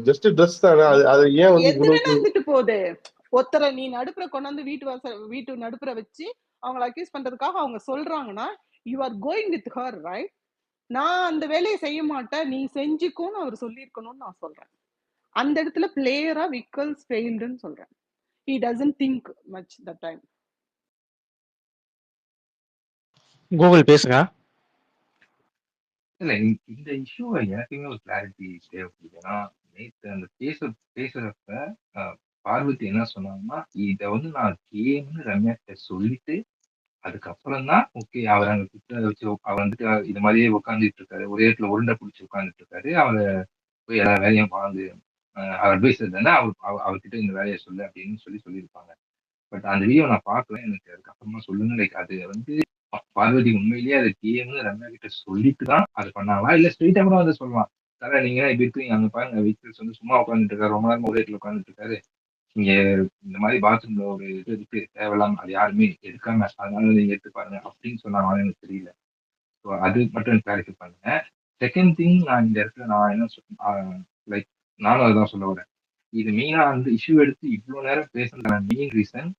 ஜஸ்ட் ட்ரெஸ் தானே, அது ஏன் வந்து எது வேணா இருந்துட்டு போகுது. ஒருத்தரை நீ நடுப்புற கொண்டாந்து வீட்டு நடுப்புற வச்சு அவங்களை அக்யூஸ் பண்றதுக்காக அவங்க சொல்றாங்கன்னா you are going with her, right? நான் அந்த வேலையை செய்ய மாட்டேன், நீ செஞ்சுக்கோன்னு அவர் சொல்லியிருக்கணும்னு நான் சொல்றேன். அந்த இடத்துல பிளேயரா விக்கல்ஸ் ஃபெயில்டுன்னு சொல்றேன். he doesn't think much that time. Google பேசுங்க. இல்ல இந்த இஷ்யூவை எனக்குமே ஒரு கிளாரிட்டி தேவைப்படுது. ஏன்னா நேற்று அந்த பேசுறப்ப பார்வதி என்ன சொன்னாங்கன்னா, இதை வந்து நான் கேம்னு ரம்யா கிட்ட சொல்லிட்டு அதுக்கப்புறம் தான் ஓகே அவர் அங்க குத்த வச்சு அவர் வந்துட்டு இது மாதிரியே உட்காந்துட்டு இருக்காரு, ஒரே இடத்துல உருண்டை பிடிச்சி உட்காந்துட்டு இருக்காரு, அவரை போய் எல்லா வேலையும் வாங்கு, அவர் அட்வைசர் தானே, அவர்கிட்ட இந்த வேலையை சொல்லு அப்படின்னு சொல்லியிருப்பாங்க. பட் அந்த வீடியோ நான் பார்க்கல, எனக்கு அதுக்கப்புறமா சொல்லுங்க. லைக் அது வந்து பார்வதி உண்மையிலேயே அதை கேம்னு ரம்யா கிட்ட சொல்லிட்டு தான் அது பண்ணாங்களா, இல்ல ஸ்ட்ரெயிட்டா கூட வந்து சொல்லலாம், தர நீங்க இப்படி இருக்கீங்க அங்க பாருங்க விக்கல்ஸ் வந்து சும்மா உட்காந்துட்டு இருக்காரு, ரொம்ப நேரம் ஒரே இடத்துல உட்காந்துட்டு இருக்காரு, இங்க இந்த மாதிரி பாத்ரூம்ல ஒரு இது இருக்கு தேவையில்லாம அது யாருமே எடுக்காம அதனால நீங்க எடுத்து பாருங்க அப்படின்னு சொன்னாங்க. எனக்கு தெரியல. ஸோ அது மட்டும் கிளாரிஃபை பண்ணுங்க. செகண்ட் திங், நான் இந்த இடத்துல நான் என்ன லைக் நானும் அதுதான் சொல்ல வரேன். இது மெயினா வந்து இஷ்யூ எடுத்து இவ்வளவு நேரம் பேசுறதுக்கான மெயின் ரீசன்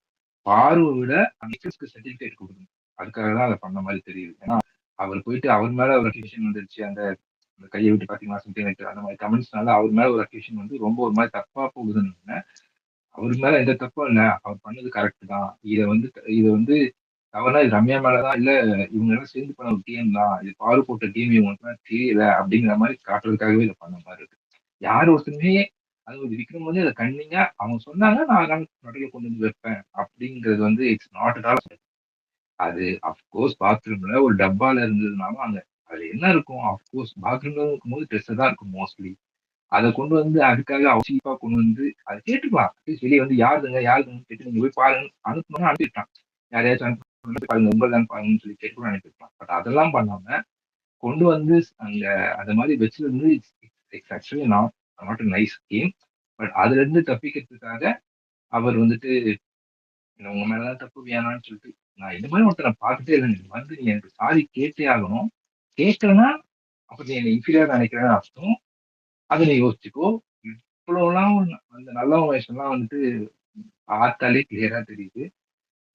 பாருவை விட அந்த சர்டிபிகேட் கொடுக்கணும், அதுக்காக தான் அதை பண்ண மாதிரி தெரியுது. ஏன்னா அவர் போயிட்டு அவர் மேல ஒரு அக்யூஷன் வந்துருச்சு, அந்த கையை விட்டு பாத்தீங்கன்னா சம்திங் அந்த மாதிரி கமெண்ட்ஸ்னால அவர் மேல ஒரு அக்யூஷன் வந்து ரொம்ப ஒரு மாதிரி தப்பா போகுதுன்னு. அவருக்கு மேல எந்த தப்பும் இல்லை, அவர் பண்ணது கரெக்ட் தான். இதை வந்து தவறா இது ரம்யா மேலதான், இல்ல இவங்க எல்லாம் சேர்ந்து பண்ண ஒரு டீம் தான், இது பாரு போட்ட டீம் இவங்களுக்கு எல்லாம் தெரியல அப்படிங்கிற மாதிரி காட்டுறதுக்காகவே இதை பண்ண மாதிரி இருக்கு. யார் ஒருத்தருமே அது ஒரு விக்ரம் வந்து அதை கண்ணிங்க அவங்க சொன்னாங்க நான் நடுவில் கொண்டு வந்து வைப்பேன் அப்படிங்கிறது வந்து இட்ஸ் நாட் அட் ஆல். அது அஃப்கோர்ஸ் பாத்ரூம்ல ஒரு டப்பால இருந்ததுனாலும் அங்க அதுல என்ன இருக்கும், அஃப்கோர்ஸ் பாத்ரூம்ல இருக்கும்போது ட்ரெஸ் தான் இருக்கும் மோஸ்ட்லி. அதை கொண்டு வந்து அதுக்காக அவசியமா கொண்டு வந்து அதை கேட்டுக்கலாம். வெளியே வந்து யாருதுன்னு கேட்டு நீங்க போய் பாருங்க அனுப்பணும்னு அனுப்பிட்டான். யாரையாச்சும் அனுப்பி பாருங்க உங்கள் தான் பாருங்கன்னு சொல்லி கேட்டு அனுப்பிருக்கலாம். பட் அதெல்லாம் பண்ணாம கொண்டு வந்து அங்க அந்த மாதிரி வச்சிருந்து it's actually not nice game. But அதுல இருந்து தப்பிக்கிறதுக்காக அவர் வந்துட்டு உங்க மேலதான் தப்பு வேணாம்னு சொல்லிட்டு, நான் இந்த மாதிரி ஒருத்தரை பார்த்துட்டே இல்லை, நீங்க வந்து நீ எனக்கு சாரி கேட்டே ஆகணும், கேட்கலன்னா அப்ப நீ என்ன இன்ஃபீரியர் நினைக்கிறேன்னு அர்த்தம், அதை நீ யோசிச்சுக்கோ. இவ்வளவுலாம் அந்த நல்ல வயசுலாம் வந்துட்டு பார்த்தாலே கிளியரா தெரியுது.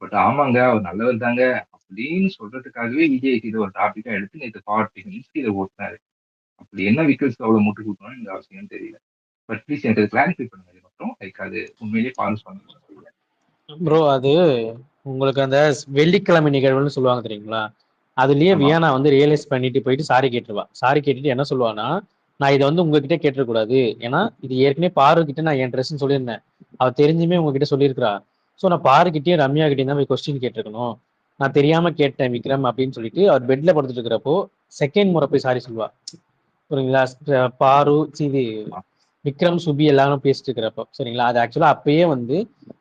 பட் ஆமாங்க அவர் நல்லவர் தாங்க அப்படின்னு சொல்றதுக்காகவே விஜய் இதை ஒரு டாபிக்கா எடுத்து நேற்று 40 minutes இதை ஓட்டினாரு. அப்படி என்ன விக்கல்ஸ் அவ்வளவு முட்டு கொடுக்கணும்னு இந்த அவசியம் தெரியல. பட் ப்ளீஸ் எனக்கு கிளாரிஃபை பண்ணுங்க. இது மட்டும் லைக் அது உண்மையிலேயே பாலிஷ் பண்ண ப்ரோ அது உங்களுக்கு அந்த வெள்ளிக்கிழமை நிகழ்வுன்னு சொல்லுவாங்க தெரியுங்களா, அதுலயே வியானா வந்து ரியலைஸ் பண்ணிட்டு போயிட்டு சாரி கேட்டுருவா. சாரி கேட்டுட்டு என்ன சொல்லுவானா, நான் இதை வந்து உங்ககிட்ட கேட்டுக்கூடாது, ஏன்னா இது ஏற்கனவே பாருகிட்ட நான் என் ட்ரெஸ்ன்னு சொல்லியிருந்தேன், அவ தெரிஞ்சுமே உங்ககிட்ட சொல்லியிருக்கிறா. ஸோ நான் பாருகிட்டயும் ரம்யா கிட்டேயும் தான் போய் கொஸ்டின் கேட்டிருக்கணும், நான் தெரியாம கேட்டேன் விக்ரம் அப்படின்னு சொல்லிட்டு அவர் பெட்ல படுத்துட்டு இருக்கிறப்போ செகண்ட் முறை போய் சாரி சொல்லுவா. புரியுங்களா? பாரு இது விக்ரம் சுபி எல்லாரும் பேசிட்டு இருக்கிறப்போ சரிங்களா, அது ஆக்சுவலா அப்பயே வந்து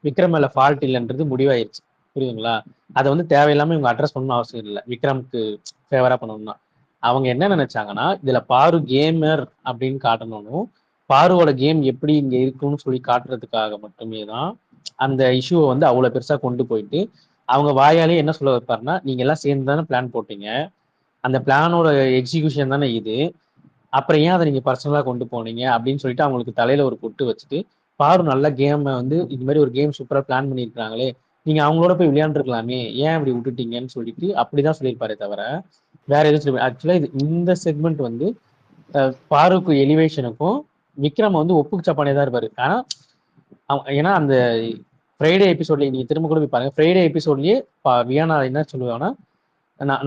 விக்ரம் மேல ஃபால்ட் இல்லைன்றது முடிவாயிருச்சு. புரியுதுங்களா? அதை வந்து தேவையில்லாம இவங்க அட்ரஸ் பண்ணணும் அவசியம் இல்லை விக்ரம்க்கு ஃபேவரா பண்ணணும்னா. அவங்க என்ன நினைச்சாங்கன்னா இதுல பாரு கேமர் அப்படின்னு காட்டணும், பாருவோட கேம் எப்படி இங்க இருக்குன்னு சொல்லி காட்டுறதுக்காக மட்டுமே தான் அந்த இஷ்யூவை வந்து அவ்வளவு பெருசா கொண்டு போயிட்டு அவங்க வாயாலே என்ன சொல்ல வைப்பாருன்னா, நீங்க எல்லாம் சேர்ந்து தானே பிளான் போட்டீங்க, அந்த பிளானோட எக்ஸிகியூஷன் தானே இது, அப்புறம் ஏன் அதை நீங்க பர்சனலா கொண்டு போனீங்க அப்படின்னு சொல்லிட்டு அவங்களுக்கு தலையில ஒரு கொட்டு வச்சுட்டு, பாரு நல்ல கேமை வந்து இது மாதிரி ஒரு கேம் சூப்பரா பிளான் பண்ணியிருக்காங்களே, நீங்க அவங்களோட போய் விளையாண்டுருக்கலாமே, ஏன் இப்படி விட்டுட்டீங்கன்னு சொல்லிட்டு அப்படிதான் சொல்லியிருப்பாரே தவிர வேற எதுவும் சொல்லி. ஆக்சுவலா இது இந்த செக்மெண்ட் வந்து பாருக்கு எலிவேஷனுக்கும் விக்ரம் வந்து ஒப்புக்கு சப்பானே தான் இருப்பாரு. ஆனா ஏன்னா அந்த ஃப்ரைடே எபிசோட்ல நீங்க திரும்ப கூட போய் பாருங்க, ஃப்ரைடே எபிசோட்லயே வியானா என்ன சொல்லுவாங்கன்னா,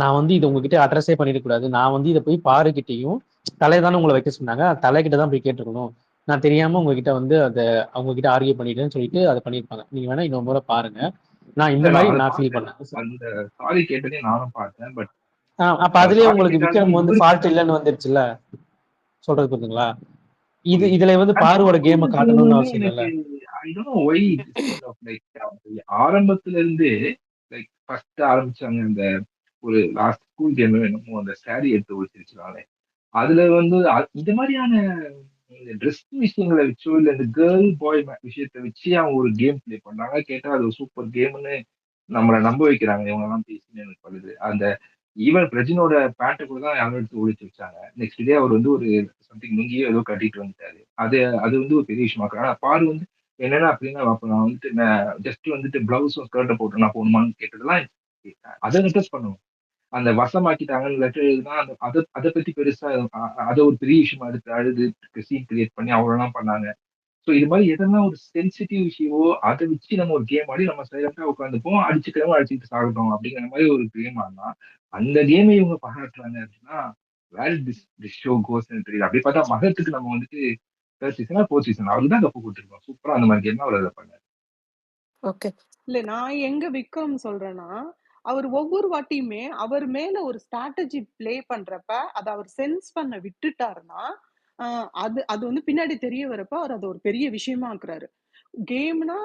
நான் வந்து இது உங்ககிட்ட அட்ரஸே பண்ணிடக்கூடாது, நான் வந்து இதை போய் பாருகிட்டையும் தலைதானே உங்களை வைக்க சொன்னாங்க, தலைகிட்ட தான் போய் கேட்டுருக்கணும், நான் தெரியாம உங்ககிட்ட வந்து அதை அவங்க கிட்ட ஆர்கியூ பண்ணிட்டேன்னு சொல்லிட்டு அதை பண்ணியிருப்பாங்க. நீங்க வேணா இன்னொரு முறை பாருங்க, நான் இந்த மாதிரி நான் ஃபீல் பண்ணேன். அந்த சாரி கேட்டதே நானும் பார்த்தேன். பட் அப்ப அதுலயே உங்களுக்கு விக்ரம் வந்து ஃபால்ட் இல்லைன்னு வந்துருச்சுல்ல, சொல்றது புரியுதுங்களா? இதுல வந்து பாருவோட கேமை காட்டணும்னு அவசியம் இல்ல. ஆரம்பத்துல இருந்து லைக் ஃபர்ஸ்ட் ஆரம்பிச்சாங்க அந்த ஒரு லாஸ்ட் ஸ்கூல் கேம் என்னமோ அந்த சாரி எடுத்து ஒழிச்சிருச்சுனாலே, அதுல வந்து இந்த மாதிரியான இந்த ட்ரெஸ் விஷயங்களை வச்சோ இல்ல இந்த கேர்ள் பாய் விஷயத்த வச்சு அவங்க ஒரு கேம் பிளே பண்ணாங்க. கேட்டா அது ஒரு சூப்பர் கேம்னு நம்மளை நம்ப வைக்கிறாங்க. இவங்க எல்லாம் பேசி எனக்கு படுது. அந்த ஈவன் பிரஜினோட பேண்ட்டை கூட தான் யாரும் எடுத்து ஒழிச்சு வச்சாங்க. நெக்ஸ்ட் டே அவர் வந்து ஒரு சம்திங் லுங்கியோ ஏதோ கட்டிட்டு வந்துட்டாரு. அது வந்து ஒரு பெரிய விஷயமா இருக்கு. ஆனா பாரு வந்து என்னன்னா அப்படின்னா, அப்ப நான் வந்துட்டு ஜஸ்ட் வந்துட்டு பிளவுஸும் ஸ்கர்ட்டை போட்டு நான் போகணுமான்னு கேட்டதெல்லாம் அதை ரிக்வெஸ்ட் பண்ணுவோம். அந்த வசமாக்கிட்டாங்கன்னு லெட்டர் எழுதுனா அதை பத்தி பெருசா அதை ஒரு பெரிய விஷயமா எடுத்து அழுது சீன் கிரியேட் பண்ணி அவ்வளோலாம் பண்ணாங்க. ஸோ இது மாதிரி எதனா ஒரு சென்சிட்டிவ் விஷயமோ அதை வச்சு நம்ம ஒரு கேம் ஆடி நம்ம சைலண்டா உட்காந்துப்போம், அடிச்சுக்கிறோம் அடிச்சுட்டு சாகட்டும் அப்படிங்கிற மாதிரி ஒரு கேம் ஆடினா அந்த கேமை இவங்க பாராட்டுறாங்க அப்படின்னா வேர் திஸ் ஷோ கோஸ்ன்னு தெரியல. அப்படி பார்த்தா மகத்துக்கு நம்ம வந்துட்டு தேர்ட் சீசனா ஃபோர்த் சீசன் அவருக்கு தான் கப்பு கொடுத்துருக்கோம். சூப்பரா அந்த மாதிரி கேம் அவர் அதை பண்ணாரு. ஓகே. இல்ல நான் எங்க விக்ரம் சொல்றேன்னா, அவர் ஒவ்வொரு வாட்டியுமே அவர் மேல ஒரு ஸ்ட்ராட்டஜி ப்ளே பண்றப்ப அத அவர் சென்ஸ் பண்ண விட்டுட்டாருன்னா, அது அது வந்து பின்னாடி தெரிய வரப்ப அவர் அத ஒரு பெரிய விஷயமா ஆக்குறாரு. கேம்னா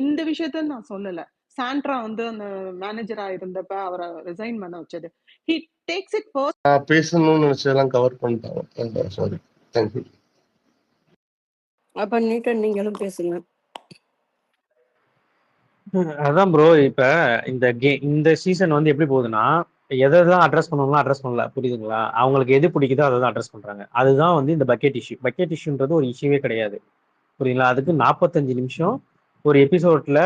இந்த விஷயத்த நான் சொல்லல. சாண்ட்ரா வந்து அந்த மேனேஜரா இருந்தப்ப அவர ரிசைன் பண்ண வச்சது. ஹி டேக்ஸ் இட் பேசணும்னு நினைச்சதெல்லாம் கவர் பண்ணிட்டாங்க. சாரி. தேங்க்யூ. அப்ப நீட்டன் நீங்களும் பேசுங்க. அதான் ப்ரோ, இப்ப இந்த சீசன் வந்து எப்படி போகுதுன்னா, எதெல்லாம் அட்ரஸ் பண்ணணும்லாம் அட்ரஸ் பண்ணல, புரியுதுங்களா? அவங்களுக்கு எது பிடிக்குதோ அதை தான் அட்ரஸ் பண்றாங்க. அதுதான் வந்து இந்த பக்கெட் இஷ்யூ. பக்கெட் இஷ்யூன்றது ஒரு இஷ்யூவே கிடையாது, புரியுங்களா? அதுக்கு 45 நிமிஷம் ஒரு எபிசோட்ல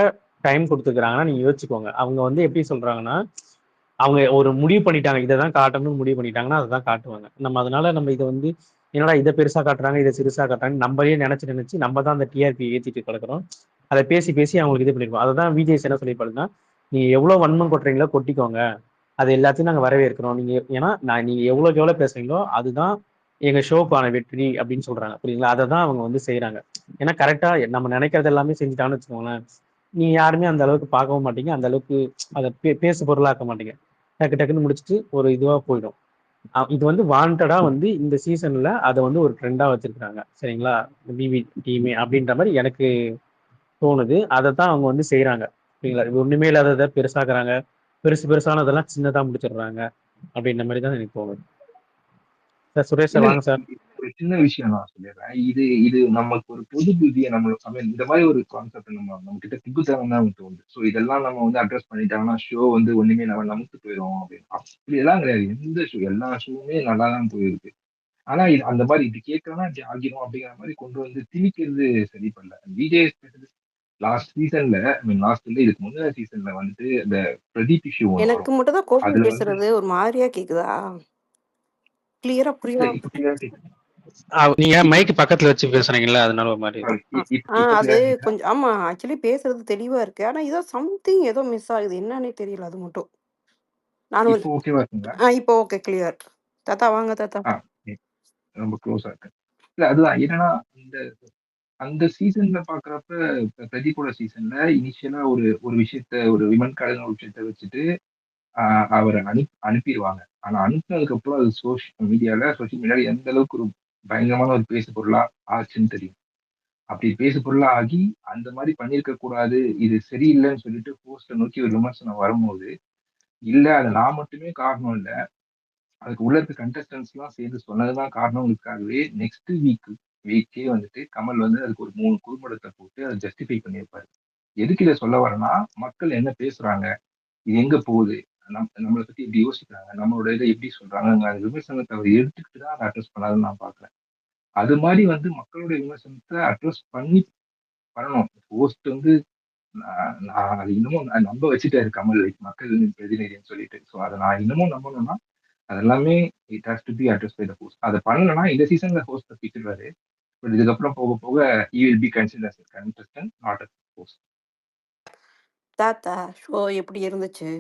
டைம் கொடுத்துருக்காங்கன்னா நீங்க யோசிச்சுக்கோங்க. அவங்க வந்து எப்படி சொல்றாங்கன்னா, அவங்க ஒரு முடிவு பண்ணிட்டாங்க, இதை தான் காட்டணும்னு முடிவு பண்ணிட்டாங்கன்னா அதை தான் காட்டுவாங்க. அதனால நம்ம இதை வந்து என்னடா இதை பெருசா காட்டுறாங்க இதை சிறுசா காட்டுறாங்க நம்மளே நினைச்சு நம்ம தான் அந்த டிஆர்பி ஏற்றிட்டு கிடக்குறோம். அதை பேசி பேசி அவங்களுக்கு இது பண்ணிருக்கோம். அதுதான் விஜய் என்ன சொல்லிப்பாருன்னா, நீங்க எவ்வளவு வன்மம் கொட்டுறீங்களோ கொட்டிக்கோங்க, அது எல்லாத்தையும் நாங்க வரவேற்கிறோம். ஏன்னா நீங்க எவ்வளவு பேசுறீங்களோ அதுதான் எங்க ஷோக்கான வெற்றி அப்படின்னு சொல்றாங்க, புரியுங்களா? அதை தான் அவங்க வந்து செய்யறாங்க. ஏன்னா கரெக்டா நம்ம நினைக்கிறது எல்லாமே செஞ்சுட்டான்னு வச்சுக்கோங்களேன், நீங்க யாருமே அந்த அளவுக்கு பார்க்கவும் மாட்டீங்க, அந்த அளவுக்கு அதை பேசு பொருளாக்க மாட்டீங்க, டக்கு டக்குன்னு முடிச்சுட்டு ஒரு இதுவா போயிடும். இது வந்து வாண்டடா வந்து இந்த சீசன்ல அதை வந்து ஒரு ட்ரெண்டா வச்சிருக்காங்க, சரிங்களா? பிவி டீமே அப்படின்ற மாதிரி எனக்கு தோணுது. அதை தான் அவங்க வந்து செய்யறாங்க, சரிங்களா? ஒண்ணுமே இல்லாததை பெருசாக்குறாங்க, பெருசானதெல்லாம் சின்னதா முடிச்சிடுறாங்க அப்படின்ற மாதிரி தான் எனக்கு தோணுது. சார் சுரேஷ் சார் வாங்க சார். ஒரு சின்ன விஷயம் நான் சொல்லிடுறேன். இது நமக்கு ஒரு பொது புத்தியை இந்த மாதிரி ஒரு கான்செப்ட் நம்ம கிட்ட புதுத்தனம் தான் தோணுது. ஸோ இதெல்லாம் நம்ம வந்து அட்ரஸ் பண்ணிட்டாங்கன்னா ஷோ வந்து ஒண்ணுமே நம்ம நமக்கு போயிடும் அப்படின்னு. அப்படி எல்லாம் கிடையாது. எந்த ஷோ எல்லா ஷோவுமே நல்லா தான் போயிருக்கு. ஆனா இது அந்த மாதிரி இப்படி கேட்கறோம்னா இப்படி ஆகிரும் அப்படிங்கிற மாதிரி கொண்டு வந்து திணிக்கிறது சரி பண்ணல. விஜய் லாஸ்ட் சீசன்ல லாஸ்ட் இல்ல இதுக்கு முன்னாடி சீசன்ல வந்துட்டு இந்த பிரதீப் இஷ்யூ ஒன்று எனக்கு வரும். மட்டும் தான் கோபி அதுல வந்து பேசுறது ஒரு மாதிரியா கேக்குதா? கிளியரா புரியுதா? இப்ப clear ஆ கேக்குது. நீங்க மைக் பக்கத்துல வச்சு பேசுறீங்கல்ல, அதனால ஒரு மாதிரி அது கொஞ்சம் ஆமா, ஆக்சுவலி பேசுறது தெளிவா இருக்கு. ஆனா ஏதோ சம்திங் ஏதோ மிஸ் ஆகுது, என்னன்னே தெரியல. அது மட்டும் நான் இப்போ ஓகேவா இருக்குங்களா? இப்போ ஓகே, கிளியர். தாத்தா வாங்க தாத்தா. ரொம்ப க்ளோஸா இருக்கு. இல்ல அதுதான் என்னன்னா அந்த சீசன்ல பாக்குறப்ப பிரதீப்போட சீசன்ல இனிஷியலா ஒரு விஷயத்த ஒரு விமன் கார்டுன்னு ஒரு விஷயத்த வச்சுட்டு அவரை அனுப்பிடுவாங்க. ஆனா அனுப்புனதுக்கு அப்புறம் அது சோசியல் மீடியால எந்த அளவுக்கு ஒரு பயங்கரமான ஒரு பேசு பொருளா ஆச்சுன்னு தெரியும். அப்படி பேசு பொருளா ஆகி அந்த மாதிரி பண்ணியிருக்க கூடாது, இது சரியில்லைன்னு சொல்லிட்டு போஸ்ட நோக்கி ஒரு விமர்சனம் வரும்போது, இல்ல அது நான் மட்டுமே காரணம் இல்ல, அதுக்கு உள்ள இருக்க கண்டஸ்டன்ஸ் எல்லாம் சேர்ந்து சொன்னதுதான் காரணங்களுக்காகவே நெக்ஸ்ட் வீக்கே வந்துட்டு கமல் வந்து அதுக்கு ஒரு 3 குறும்படத்தை போட்டு அதை ஜஸ்டிஃபை பண்ணியிருப்பாரு. எதுக்கு இதை சொல்ல வரேன்னா, மக்கள் என்ன பேசுறாங்க, இது எங்க போகுது, நம்மளை பத்தி எப்படி யோசிக்கிறாங்க, நம்மளோட இதை எப்படி சொல்றாங்க, அந்த விமர்சனத்தை அவர் எடுத்துக்கிட்டு தான் அதை அட்ரஸ் பண்ணாதுன்னு நான் பாக்குறேன். அது மாதிரி வந்து மக்களுடைய விமர்சனத்தை அட்ரஸ் பண்ணி பண்ணணும். ஹோஸ்ட் வந்து நான் அது இன்னமும் நான் நம்ப வச்சுட்டாரு கமல் மக்கள் பிரதிநிதின்னு சொல்லிட்டு. ஸோ அதை நான் இன்னமும் நம்பணும்னா அது எல்லாமே it has to be address by the host. அதை பண்ணலன்னா இந்த சீசன்ல ஹோஸ்ட் தப்பிச்சிருவாரு. பட் இதுக்கப்புறம் போக போக he will be considered as a contestant, not as a host. தாத்தா ஷோ எப்படி இருந்துச்சு?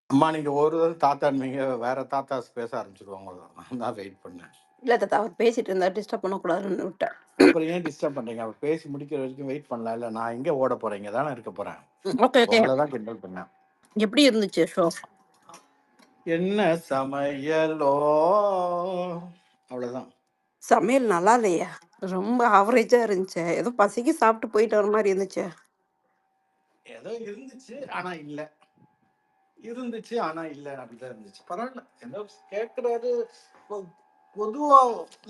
அம்மா நீங்க ஒரு தாத்தான்வீங்க, வேற தாத்தாஸ் பேச ஆரம்பிச்சிருவாங்க. நான் தான் வெயிட் பண்ணேன். இல்ல தாத்தா, அவர் பேசிட்டு இருந்தா டிஸ்டர்ப் பண்ணக்கூடாதுன்னு விட்டேன். அப்புறம் ஏன் டிஸ்டர்ப் பண்றீங்க? அவர் பேசி முடிக்கிற வரைக்கும் வெயிட் பண்ணலாம். இல்ல நான் எங்க ஓட போறேன், இங்க தானே இருக்க போறேன். ஓகே ஓகே, உங்களதான் கிண்டல் பண்ணேன். எப்படி இருந்துச்சு ஷோ? என்ன சமையலோ, அவ்வளவுதான். சமையல் நல்லா இல்லையா? ரொம்ப ஆவரேஜா இருந்துச்சு. ஏதோ பசிக்கு சாப்பிட்டு போயிட்டு வர மாதிரி இருந்துச்சு. ஏதோ இருந்துச்சு ஆனா இல்ல, இருந்துச்சு ஆனா இல்ல, அப்படிதான் இருந்துச்சு. பரவாயில்ல, ஏதோ கேட்கிறாரு. பொ- பொதுவா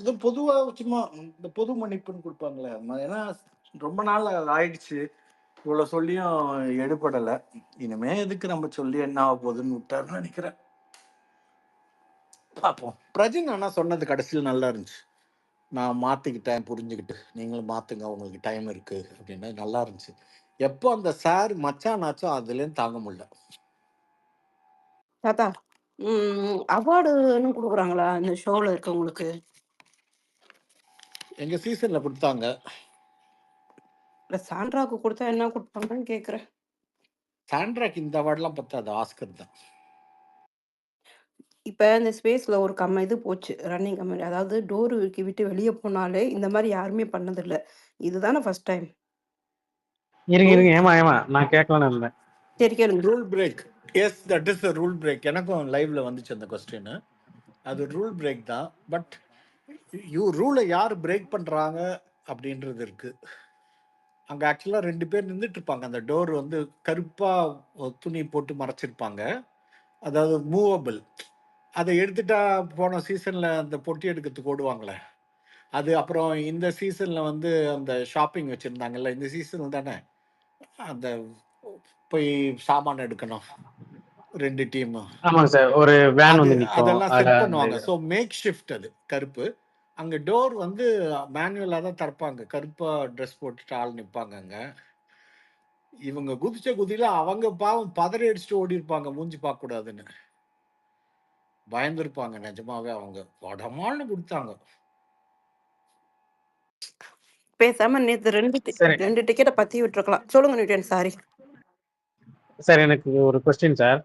இது பொதுவா சும்மா இந்த பொது மன்னிப்புன்னு கொடுப்பாங்களே, ஏன்னா ரொம்ப நாள் ஆயிடுச்சு, இவ்வளவு சொல்லியும் எடுபடலை. இனிமே எதுக்கு நம்ம சொல்லி என்ன ஆக போகுதுன்னு விட்டாருன்னு நினைக்கிறேன். பார்ப்போம். பிரஜின் அண்ணா சொன்னது கடைசியில் நல்லா இருந்துச்சு. நான் மாற்றிக்கிட்டேன், புரிஞ்சுக்கிட்டு நீங்களும் மாற்றுங்க, உங்களுக்கு டைம் இருக்குது அப்படின்னா நல்லா இருந்துச்சு. எப்போ அந்த சார் மச்சானாச்சோ அதுலேருந்து தாங்க முடியல. தாத்தா, அவார்டுன்னு கொடுக்குறாங்களா இந்த ஷோவில் இருக்கவங்களுக்கு? எங்கள் சீசனில் கொடுத்தாங்க. இல்லை சாண்ட்ராவுக்கு கொடுத்தா என்ன கொடுப்பாங்கன்னு கேட்குறேன். சாண்ட்ராக்கு இந்த அவார்ட்லாம் பத்தாது, ஆஸ்கர் தான். இப்போ இந்த ஸ்பேஸில் ஒரு இது போச்சு, ரன்னிங் கமெண்ட். அதாவது டோர் விட்டு வெளியே போனாலே இந்த மாதிரி யாருமே பண்ணதில்லை. இதுதானே ஃபர்ஸ்ட் டைம். இருங்க இருங்க, ஏமா நான் கேட்கலான்னு இருந்தேன். சரி கேளுங்க. Rule break, S that is the rule break. எனக்கும் லைவ்ல வந்துச்சு அந்த கொஸ்டின். அது ரூல் பிரேக் தான். பட் ரூலை யார் பிரேக் பண்றாங்க அப்படின்றது இருக்கு. அங்கே ஆக்சுவலாக 2 பேர் நின்றுட்டு இருப்பாங்க. அந்த டோர் வந்து கருப்பாக துணி போட்டு மறைச்சிருப்பாங்க, அதாவது மூவபிள். அதை எடுத்துட்டா போன சீசனில் அந்த பொட்டி எடுக்கிறதுக்கு ஓடுவாங்களே அது. அப்புறம் இந்த சீசனில் வந்து அந்த ஷாப்பிங் வச்சுருந்தாங்கல்ல, இந்த சீசனில் தானே அந்த போய் சாமான் எடுக்கணும் 2 டீம். ஆமாங்க சார், ஒரு வேன் வந்து நிக்கும், அதெல்லாம் செட் அதுல பண்ணுவாங்க. ஸோ மேக் ஷிஃப்ட் அது கருப்பு. அங்கே டோர் வந்து மேனுவலாக தான் திறப்பாங்க, கருப்பாக ட்ரெஸ் போட்டுட்டு ஆள் நிற்பாங்க அங்கே. இவங்க குதிச்ச குதியில அவங்க பாவம் பதறி அடிச்சுட்டு ஓடி இருப்பாங்க, மூஞ்சி பார்க்க கூடாதுன்னு பயந்துருப்பாங்க. நிஜமாவே அவங்க வடமால்னு கொடுத்தாங்க. பேசாம நேற்று சரி 2 டிக்கெட்டை பற்றி விட்டுருக்கலாம். சொல்லுங்க நியூட்டன். சாரி சார், எனக்கு ஒரு கொஸ்டின் சார்.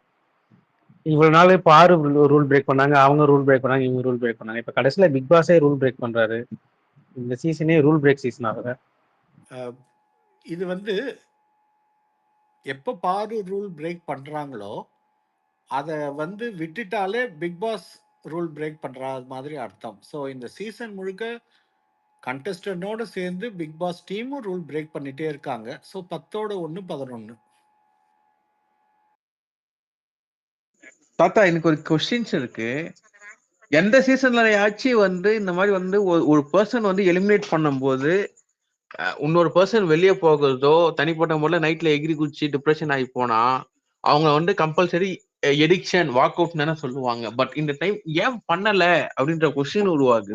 இவ்வளவு நாள் இப்போ 6 ரூல் பிரேக் பண்ணாங்க, அவங்க ரூல் பிரேக் பண்ணாங்க, இவங்க ரூல் பிரேக் பண்ணாங்க. இப்போ கடைசியில பிக் பாஸே ரூல் பிரேக் பண்றாரு. இந்த சீசனே ரூல் பிரேக் சீசன் ஆகுது. இது வந்து எப்போ பாரு ரூல் பிரேக் பண்றாங்களோ அதை வந்து விட்டுட்டாலே பிக் பாஸ் ரூல் பிரேக் பண்ற மாதிரி அர்த்தம். ஸோ இந்த சீசன் முழுக்க கண்டஸ்டன்டோட சேர்ந்து பிக் பாஸ் டீமும் ரூல் பிரேக் பண்ணிட்டே இருக்காங்க. ஸோ 10 1 11. தாத்தா எனக்கு ஒரு கொஸ்டின்ஸ் இருக்கு. எந்த சீசன்லயாச்சும் வந்து இந்த மாதிரி வந்து ஒரு பர்சன் வந்து எலிமினேட் பண்ணும்போது இன்னொரு பர்சன் வெளியே போகிறதோ தனிப்பட்ட முறையில் நைட்ல எகிரி குச்சி டிப்ரெஷன் ஆகி போனா அவங்க வந்து கம்பல்சரி எடிக்ஷன் வாக் அவுட் தானே சொல்லுவாங்க. பட் இந்த டைம் ஏன் பண்ணல அப்படின்ற கொஸ்டின் உருவாகுது.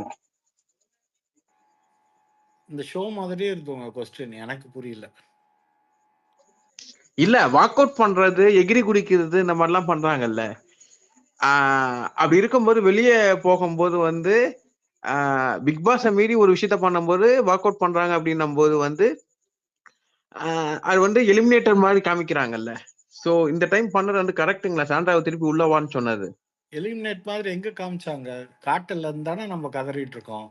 இந்த ஷோ மாதிரியே இருக்குங்க கொஸ்டின், எனக்கு புரியல. இல்ல வாக் அவுட் பண்றது, எகிரி குடிக்கிறது, இந்த மாதிரிலாம் பண்றாங்கல்ல. அப்படி இருக்கும்போது வெளியே போகும்போது வந்து பிக் பாஸை மீறி ஒரு விஷயத்த பண்ணும்போது வாக் அவுட் பண்றாங்க அப்படின்னும் போது வந்து அது வந்து எலிமினேட்டர் மாதிரி காமிக்கிறாங்கல்ல. சோ இந்த டைம் பண்ணது வந்து கரெக்ட்டுங்களா? சாண்ட்ராவை திருப்பி உள்ளவான்னு சொன்னது எலிமினேட் மாதிரி எங்க காமிச்சாங்க? காட்டல தானே நம்ம கதறிட்டு இருக்கோம்.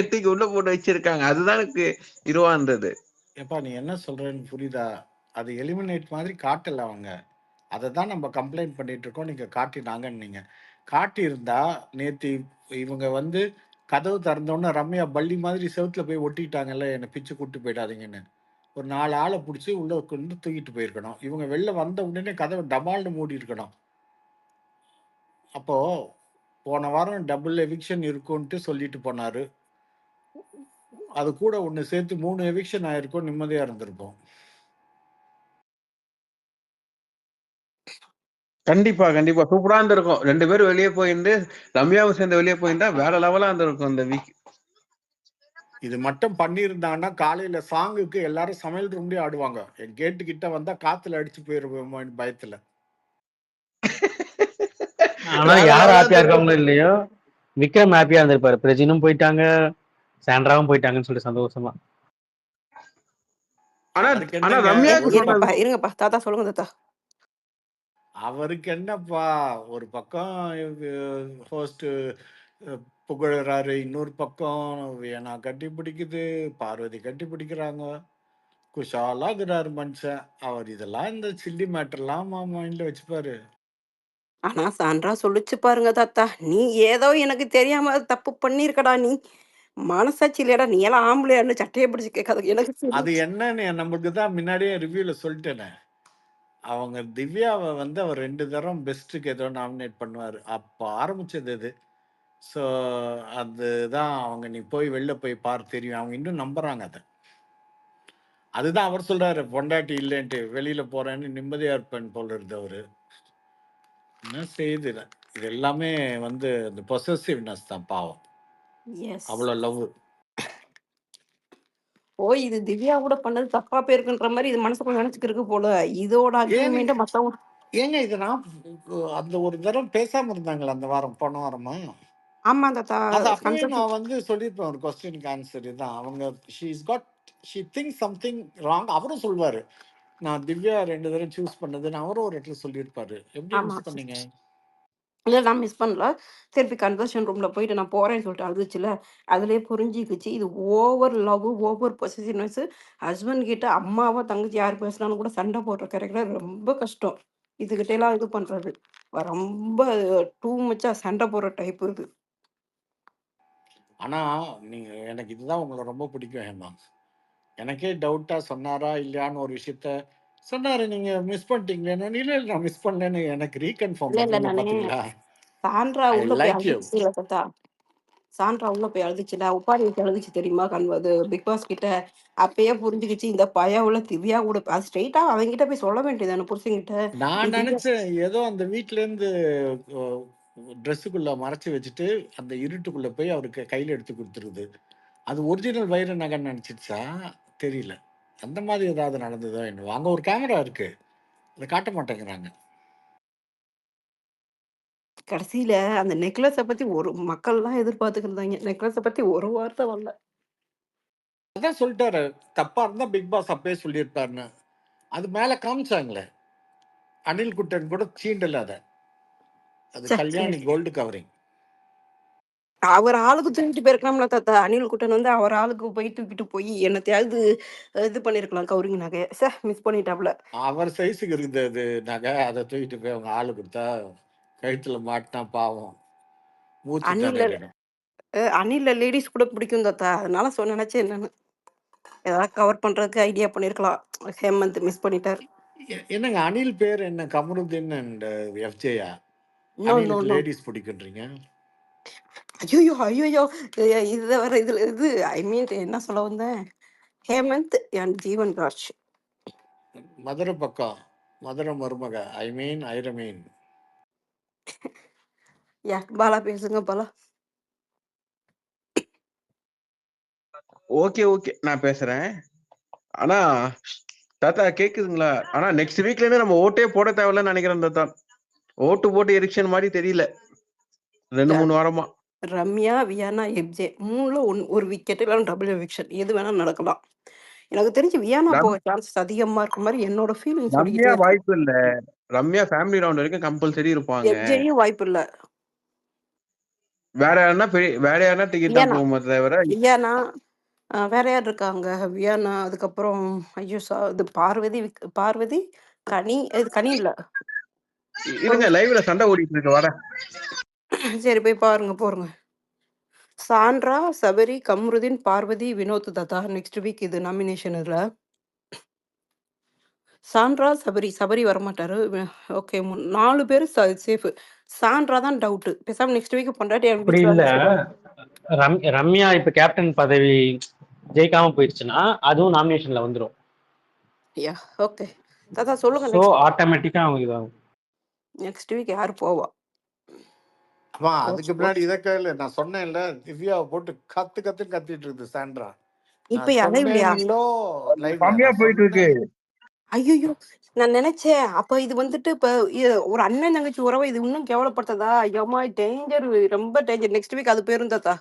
தூக்கி உள்ள போட்டு வச்சிருக்காங்க. அதுதான் எனக்கு இதுவா இருந்தது. எப்பா நீ என்ன சொல்றேன்னு புரியுதா? அது எலிமினேட் மாதிரி காட்டல அவங்க. அதை தான் நம்ம கம்ப்ளைண்ட் பண்ணிட்டு இருக்கோம். நீங்க காட்டினாங்கன்னு நீங்க காட்டியிருந்தா, நேற்று இவங்க வந்து கதவு திறந்தோடனே ரம்யா பள்ளி மாதிரி செவுத்துல போய் ஒட்டிட்டாங்கல்ல, என்னை பிச்சு கூட்டு போயிடாதீங்கன்னு. ஒரு 4 ஆளை பிடிச்சி உள்ள கொண்டு தூக்கிட்டு போயிருக்கணும். இவங்க வெளில வந்த உடனே கதவை டமால்னு மூடி இருக்கணும். அப்போ போன வாரம் டபுள் எவிக்ஷன் இருக்குன்ட்டு சொல்லிட்டு போனாரு. அது கூட ஒண்ணு சேர்த்து 3 எவிக்ஷன் ஆயிருக்கும், நிம்மதியா இருந்திருக்கும். கண்டிப்பா கண்டிப்பா சூப்பரா இருந்திருக்கும். 2 பேரும் வெளியே போயிருந்து ரம்யாவும் சேர்ந்து வெளியே போயிருந்தா வேற லெவலா இருந்திருக்கும் இந்த வீக். இது மட்டும் பண்ணியிருந்தாங்கன்னா காலையில சாங்குக்கு எல்லாரும் சமையல் ரூம்லயே ஆடுவாங்க. என் கேட்டு கிட்ட வந்தா காத்துல அடிச்சு போயிருவோமோன்னு பயத்துல. ஆனா வேற யார் லெவலா ஹாப்பியா இருந்திருக்கும். இருக்காங்களோ இல்லையோ, விக்ரம் ஹாப்பியா இருந்திருப்பாரு. பிரஜினும் போயிட்டாங்க, சாண்ட்ராவும் போயிட்டாங்கன்னு சொல்லி சந்தோஷமா. ஆனா அவருக்கு ஆனா என்னங்க ரம்யாக்கு ஒரு சொன்னது இருங்கப்பா இருங்கப்பா தாத்தா சொல்லுங்க தாத்தா. அவருக்கு என்னப்பா, ஒரு பக்கம் ஹோஸ்ட் புகழறாரு, இன்னொரு பக்கம் வியனா கட்டி பிடிக்குது, பார்வதி கட்டி பிடிக்கிறாங்க, குஷாலாகிறாரு மனுஷன். அவர் இதெல்லாம் இந்த சில்லி மேட்டர்லாம் மைண்ட்ல வச்சுப்பாரு. ஆனா சான்றா சொல்லிச்சு பாருங்க தாத்தா, நீ ஏதோ எனக்கு தெரியாம தப்பு பண்ணிருக்கடா, நீ மனசாட்சி இல்லையாடா, நீ எல்லாம் ஆம்பளையான்னு சட்டையை பிடிச்சு கேட்காத எனக்கு அது சொல்லிச்சு. என்னன்னு நமக்கு தான் முன்னாடியே ரிவ்யூல சொல்லிட்டேனே. அவங்க திவ்யாவை வந்து அவர் 2 தரம் பெஸ்ட்டுக்கு ஏதோ நாமினேட் பண்ணுவார். அப்போ ஆரம்பிச்சது இது. ஸோ அதுதான் அவங்க நீ போய் வெளில போய் பார் தெரியும். அவங்க இன்னும் நம்புறாங்க அதை. அதுதான் அவர் சொல்றாரு, பொண்டாட்டி இல்லைன்ட்டு வெளியில போறேன்னு நிம்மதியா இருப்பேன் போல இருந்து அவரு. என்ன செய்யுது இது? இது எல்லாமே வந்து இந்த பொசசிவ்னஸ் தான் பாவம். எஸ். அவ்வளோ லவ். ஓ இது திவ்யா கூட பண்ணது தப்பா போயிருக்குன்ற மாதிரி இது மனசுக்குள்ள நினைச்சுக்கு இருக்கு போல. இதோட ஏன் அக்ரிமெண்ட் மத்தவங்க ஏங்க இது நான் அந்த ஒரு தரம் பேசாம இருந்தாங்களா அந்த வாரம், போன வாரமா? ஆமா தாத்தா அது அப்பவே கன்சல்ட். நான் வந்து சொல்லியிருப்பேன், ஒரு கொஸ்டினுக்கு ஆன்சர் இதுதான். அவங்க ஷீ திங்க் சம்திங் ராங். அவரும் சொல்வாரு, நான் திவ்யா 2 தடவை சூஸ் பண்ணதுன்னு அவரும் ஒரு இடத்துல சொல்லியிருப்பாரு. எப்படி ஆமா மிஸ் பண்ணீங்க? இல்லை நான் மிஸ் பண்ணல. திருப்பி கன்வர்ஷன் ரூம்ல போயிட்டு நான் போறேன்னு சொல்லிட்டு அழுதுச்சுல, அதுலயே புரிஞ்சுக்கிச்சு இது over love, over possessiveness. Husband கிட்ட அம்மாவோ தங்கச்சி யார் பேசினாலும் கூட சண்டை போடுற கேரக்டர் ரொம்ப கஷ்டம். இதுகிட்ட எல்லாம் இது பண்றது ரொம்ப டூ மச்சா சண்டை போடுற டைப் இது. ஆனா நீங்க, எனக்கு இதுதான் உங்களை ரொம்ப பிடிக்கும் ஹேமா. எனக்கே டவுட்டா சொன்னாரா இல்லையான்னு ஒரு விஷயத்த சொன்னாரு. நீங்க மிஸ் பண்ணிட்டீங்களேன்னு. இல்லை இல்லை, நான் மிஸ் பண்ணலன்னு எனக்கு ரீகன்ஃபார்ம் இல்ல இல்ல பண்ணீங்க நானு பாத்தீங்களா? சாண்ட்ரா ஐ உள்ள போய் லைக் யூ. அழுதுச்சு தாத்தா. சாண்ட்ரா உள்ள போய் அழுதுச்சுல, உப்பாரி விட்டு அழுதுச்சு தெரியுமா கண்வது பிக் பாஸ் கிட்ட. அப்பயே புரிஞ்சுக்கிச்சு இந்த பய உள்ள திவ்யா கூட அது ஸ்ட்ரெயிட்டா அவங்கிட்ட போய் சொல்ல வேண்டியதானே புருஷங்கிட்ட. நீ நான் திவ்யா நினைச்சேன் ஏதோ அந்த வீட்ல இருந்து ட்ரெஸ்ஸுக்குள்ள மறைச்சு வச்சுட்டு அந்த இருட்டுக்குள்ள போய் அவருக்கு கையில எடுத்து கொடுத்துருது. அது ஒரிஜினல் வைர நகைன்னு நினைச்சிருச்சா தெரியல. அந்த மாதிரி ஏதாவது நடந்ததோ என்ன. அங்க ஒரு கேமரா இருக்கு, அதை காட்ட மாட்டேங்கிறாங்க. கடைசியில அந்த நெக்லஸ பத்தி ஒரு மக்கள்லாம் எதிர்பார்த்துக்கிட்டு இருந்தாங்க. நெக்லஸ பத்தி ஒரு வார்த்தை வரல. அதான் சொல்லிட்டாரு, தப்பா இருந்தா பிக் பாஸ் அப்பயே சொல்லியிருப்பாருன்னு. அது மேல காமிச்சாங்களே, அனில் குட்டன் கூட சீண்டல அதை. அது ச்சே, கல்யாணி கோல்டு கவரிங். அவர் ஆளுக்கு தூக்கிட்டு போயிருக்கலாம்ல தாத்தா. அனில் குட்டன் வந்து அவர் ஆளுக்கு போய் தூக்கிட்டு போய் என்னத்தையாவது இது பண்ணிருக்கலாம் கவுரிங் நகைய. மிஸ் பண்ணிட்டாப்ல. அவர் சைஸுக்கு இருக்குது அது நகை. அதை தூக்கிட்டு போய் அவங்க ஆளு கொடுத்தா கழுத்துல மாட்டினா பாவம் மூச்சு அணில்ல திணறிடும். அணில்ல லேடிஸ் கூட பிடிக்கும் தாத்தா. அதனால நினைச்சேன் என்னன்னு ஏதாவது கவர் பண்றதுக்கு ஐடியா பண்ணிருக்கலாம். ஹேமந்த் மிஸ் பண்ணிட்டார். என்னங்க அனில் பேர் என்ன, கமருதீன் அண்ட் எஃப்ஜேயா? நோ நோ அனிலுக்கு நோ. லேடிஸ் பிடிக்குன்றீங்க? ஐயோ ஐயோ இது வர இதுல இது ஐ மீன் என்ன சொல்ல வந்தேன், ஹேமந்த் அண்ட் ஜீவன் ராஜ். மதுரை பக்கம், மதுரை மருமக, ஐ மீன் ஐரமீன். யா பாலா பேசுங்க பாலா. ஓகே ஓகே நான் பேசுறேன். ஆனா தாத்தா கேக்குதுங்களா? ஆனா நெக்ஸ்ட் வீக்ல இருந்து நம்ம ஓட்டே போட தேவையில்லன்னு நினைக்கிறேன் தாத்தா. ஓட்டு போட்டு எரிக்ஷன் மாதிரி தெரியல 2-3 வாரமா. ரம்யா, வியானா, எப்ஜே மூணுல ஒரு விக்கெட் இல்லைன்னா டபுள் எவிக்ஷன் எது வேணா நடக்கலாம். எனக்கு தெரிஞ்சு வியானா போக சான்சஸ் அதிகமா இருக்க மாதிரி என்னோட ஃபீலிங் ரம்யா சொல்லிக்கிட்டே இருக்கு. வாய்ப்பு இல்ல. ரம்யா ஃபேமிலி ரவுண்ட் வரைக்கும் கம்பல்சரி இருப்பாங்க. எப்ஜேயும் வாய்ப்பு இல்ல. வேற யாருன்னா டிக்கெட் தான் வியானா போகுமே தவிர. வியானா வேற யார் இருக்காங்க? வியானா, அதுக்கப்புறம் ஐயோ இது பார்வதி பார்வதி கனி. இது கனி இல்ல. இருங்க, லைவ்ல சண்டை ஓடிட்டு இருக்கு, வர. சரி போய் பாருங்க போருங்க. சாண்ட்ரா, சபரி, கம்ருதீன், பார்வதி, வினோத் தாத்தா நெக்ஸ்ட் வீக் இது நாமினேஷன். இதுல சாண்ட்ரா, சபரி. சபரி வரமாட்டாரு. ஓகே. 4 பேரு சேஃப். சாண்ட்ரா தான் டவுட். பேசாம நெக்ஸ்ட் வீக் பொண்டாட்டி என் அப்படி வீட்ல இல்ல. வந்து சொல்லுவாங்க. ரம்யா இப்ப கேப்டன் பதவி ஜெயிக்காம போயிடுச்சுன்னா அதுவும் நாமினேஷன்ல வந்துரும். Yeah okay. தாத்தா சொல்லுங்க சோ ஆட்டோமேட்டிக்கா அவங்க இதாகும். நெக்ஸ்ட் வீக் யார் போவா? அம்மா அதுக்கு பின்னாடி இதை கேளு. நான் சொன்னேன்ல, திவ்யாவை போட்டு கத்துன்னு கத்திட்டு இருக்குது சாண்ட்ரா. இப்ப நான் அலைவலையா? சொன்னேன்லோ லைவ்ல கம்மியா நான் போயிட்டு இருக்கு. சொன்னேன். ஐயோ, நான் நினைச்சேன் அப்ப இது வந்துட்டு இப்ப ஒரு அண்ணன் தங்கச்சி உறவை இது இன்னும் கேவலப்படுத்ததா? ஐயோமா டேஞ்சர், ரொம்ப டேஞ்சர். நெக்ஸ்ட் வீக் அது போயிரும் தாத்தா.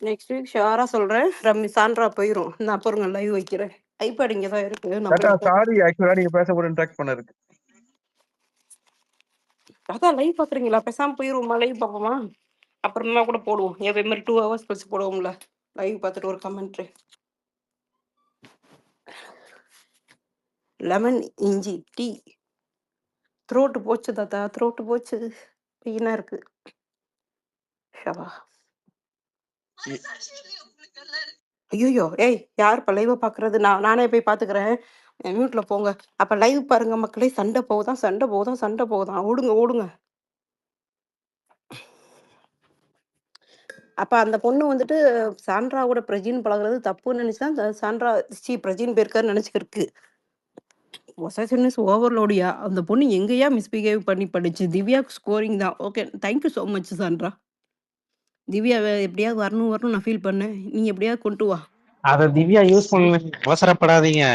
நெக்ஸ்ட் வீக் ஷுவரா சொல்றேன். சாண்ட்ரா போயிரும். நான் அப்புறம் லைவ் வைக்கிறேன். ஐபேட் இங்க தான் இருக்கு. நான் தாத்தா அப்புறம் சாரி, ஆக்சுவலா நீங்க பேச இன்ட்ராக்ட் பண்ணருக்கு. தாத்தா லைவ் பாக்குறீங்களா? பேசாம போயிருவோமா? லைவ் பார்ப்போமா? அப்புறமா கூட போடுவோம். இதே மாதிரி 2 hours கழிச்சு போடுவோம்ல. லைவ் பார்த்துட்டு ஒரு கமெண்ட்ரி. லெமன் இஞ்சி டீ. த்ரோட்டு போச்சு தாத்தா, த்ரோட்டு போச்சு. பெயினா இருக்கு. ஷவா. ஐயோ, ஏய் யார் இப்ப லைவ் பாக்குறது? நானே போய் பாத்துக்கிறேன். மியூட்ல போங்க. அப்ப லைவ் பாருங்க மக்களே. சண்டை போகுதான். ஓடுங்க. அப்ப அந்த பொண்ணு வந்துட்டு சாண்ட்ராவோட பிரஜின் பழகுறது தப்புன்னு நினைச்சுதான் சாண்ட்ரா பிரஜின் போயிருக்காருன்னு நினைச்சுக்கிருக்கு. பொசசிவ்னஸ் ஓவர்லோடியா? அந்த பொண்ணு எங்கேயா மிஸ்பிஹேவ் பண்ணிச்சு? திவ்யா ஸ்கோரிங் தான். Okay, thank you so much Sandra. Divya எப்படியாவது வரணும் நான் ஃபீல் பண்ணேன். நீ எப்படியாவது கொண்டு வா. அத திவ்யா யூஸ் பண்ண அவசரப்படாதீங்க.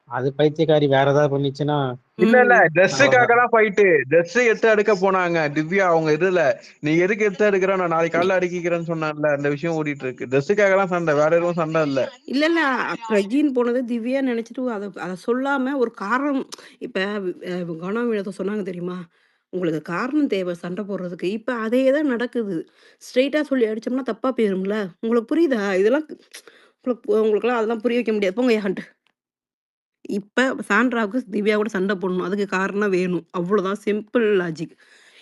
அது பைத்தியக்காரி வேற ஏதாவது பண்ணிச்சுன்னா இல்ல ட்ரெஸ்ஸுக்காக தான் ஃபைட்டு. ட்ரெஸ் எடுத்து எடுக்க போனாங்க திவ்யா அவங்க இதுல. நீ எதுக்கு எடுத்து எடுக்கிற, நான் நாளைக்கு காலைல அடிக்கிறேன்னு சொன்னான்ல, அந்த விஷயம் ஓடிட்டு இருக்கு. ட்ரெஸ்ஸுக்காக தான் சண்டை, வேற எதுவும் சண்டை இல்ல. இல்ல பிரஜின் போனது திவ்யா நினைச்சிட்டு அதை சொல்லாம ஒரு காரணம். இப்ப கணவன் சொன்னாங்க தெரியுமா, உங்களுக்கு காரணம் தேவை சண்டை போடுறதுக்கு. இப்ப அதே தான் நடக்குது. ஸ்ட்ரெயிட்டா சொல்லி அடிச்சோம்னா தப்பா போயிரும்ல. உங்களுக்கு புரியுதா? இதெல்லாம் உங்களுக்குலாம் அதெல்லாம் புரிய வைக்க முடியாது. போங்க ஏன்ட்டு. இப்ப சாண்ட்ராவுக்கு திவ்யா கூட சண்டை போடணும். அதுக்கு காரணம் வேணும். அவ்வளவுதான். Simple logic.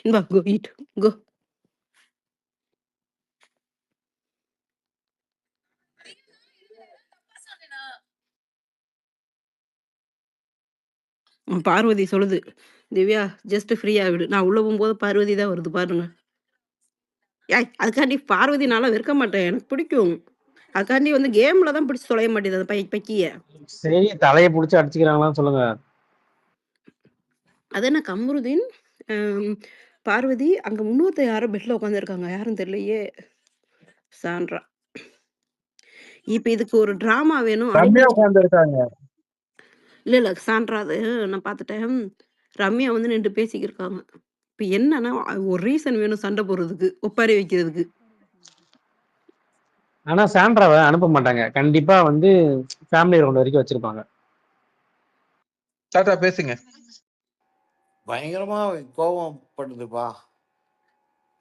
Inba go eat go. Parvathi சொல்லுது, திவ்யா ஜஸ்ட் ஃப்ரீயா விடு. நான் உள்ள போகும்போது பார்வதி தான் வருது பாருங்க. ஏய் அதுக்காண்டி பார்வதி நான்லாம் வெறுக்க மாட்டேன். எனக்கு பிடிக்கும். அதுக்காண்டி வந்து கேம்ல தான் பிடிச்சு தொலைய மாட்டேது அந்த பைக்கிய. சரி, தலையை பிடிச்சி அடிச்சுக்கிறாங்களான்னு சொல்லுங்க. அது என்ன கம்ருதீன் பார்வதி அங்க முன்னூத்த யாரோ பெட்ல உட்காந்துருக்காங்க. யாரும் தெரியலையே. சாண்ட்ரா. இப்ப இதுக்கு ஒரு டிராமா வேணும். ரம்யா உட்கார்ந்து இருக்காங்க. இல்ல சாண்ட்ரா அது நான் பார்த்துட்டேன். ரம்யா வந்து நின்று பேசிக்கிருக்காங்க. இப்ப என்னன்னா ஒரு ரீசன் வேணும் சண்டை போடுறதுக்கு, ஒப்பாரி வைக்கிறதுக்கு. ஆனா சாண்ட்ராவை அனுப்ப மாட்டாங்க. கண்டிப்பா வந்து ஃபேமிலி ரவுண்ட் வரைக்கும் வச்சிருப்பாங்க. தாத்தா பேசுங்க. பயங்கரமா கோபம் பண்ணுதுப்பா.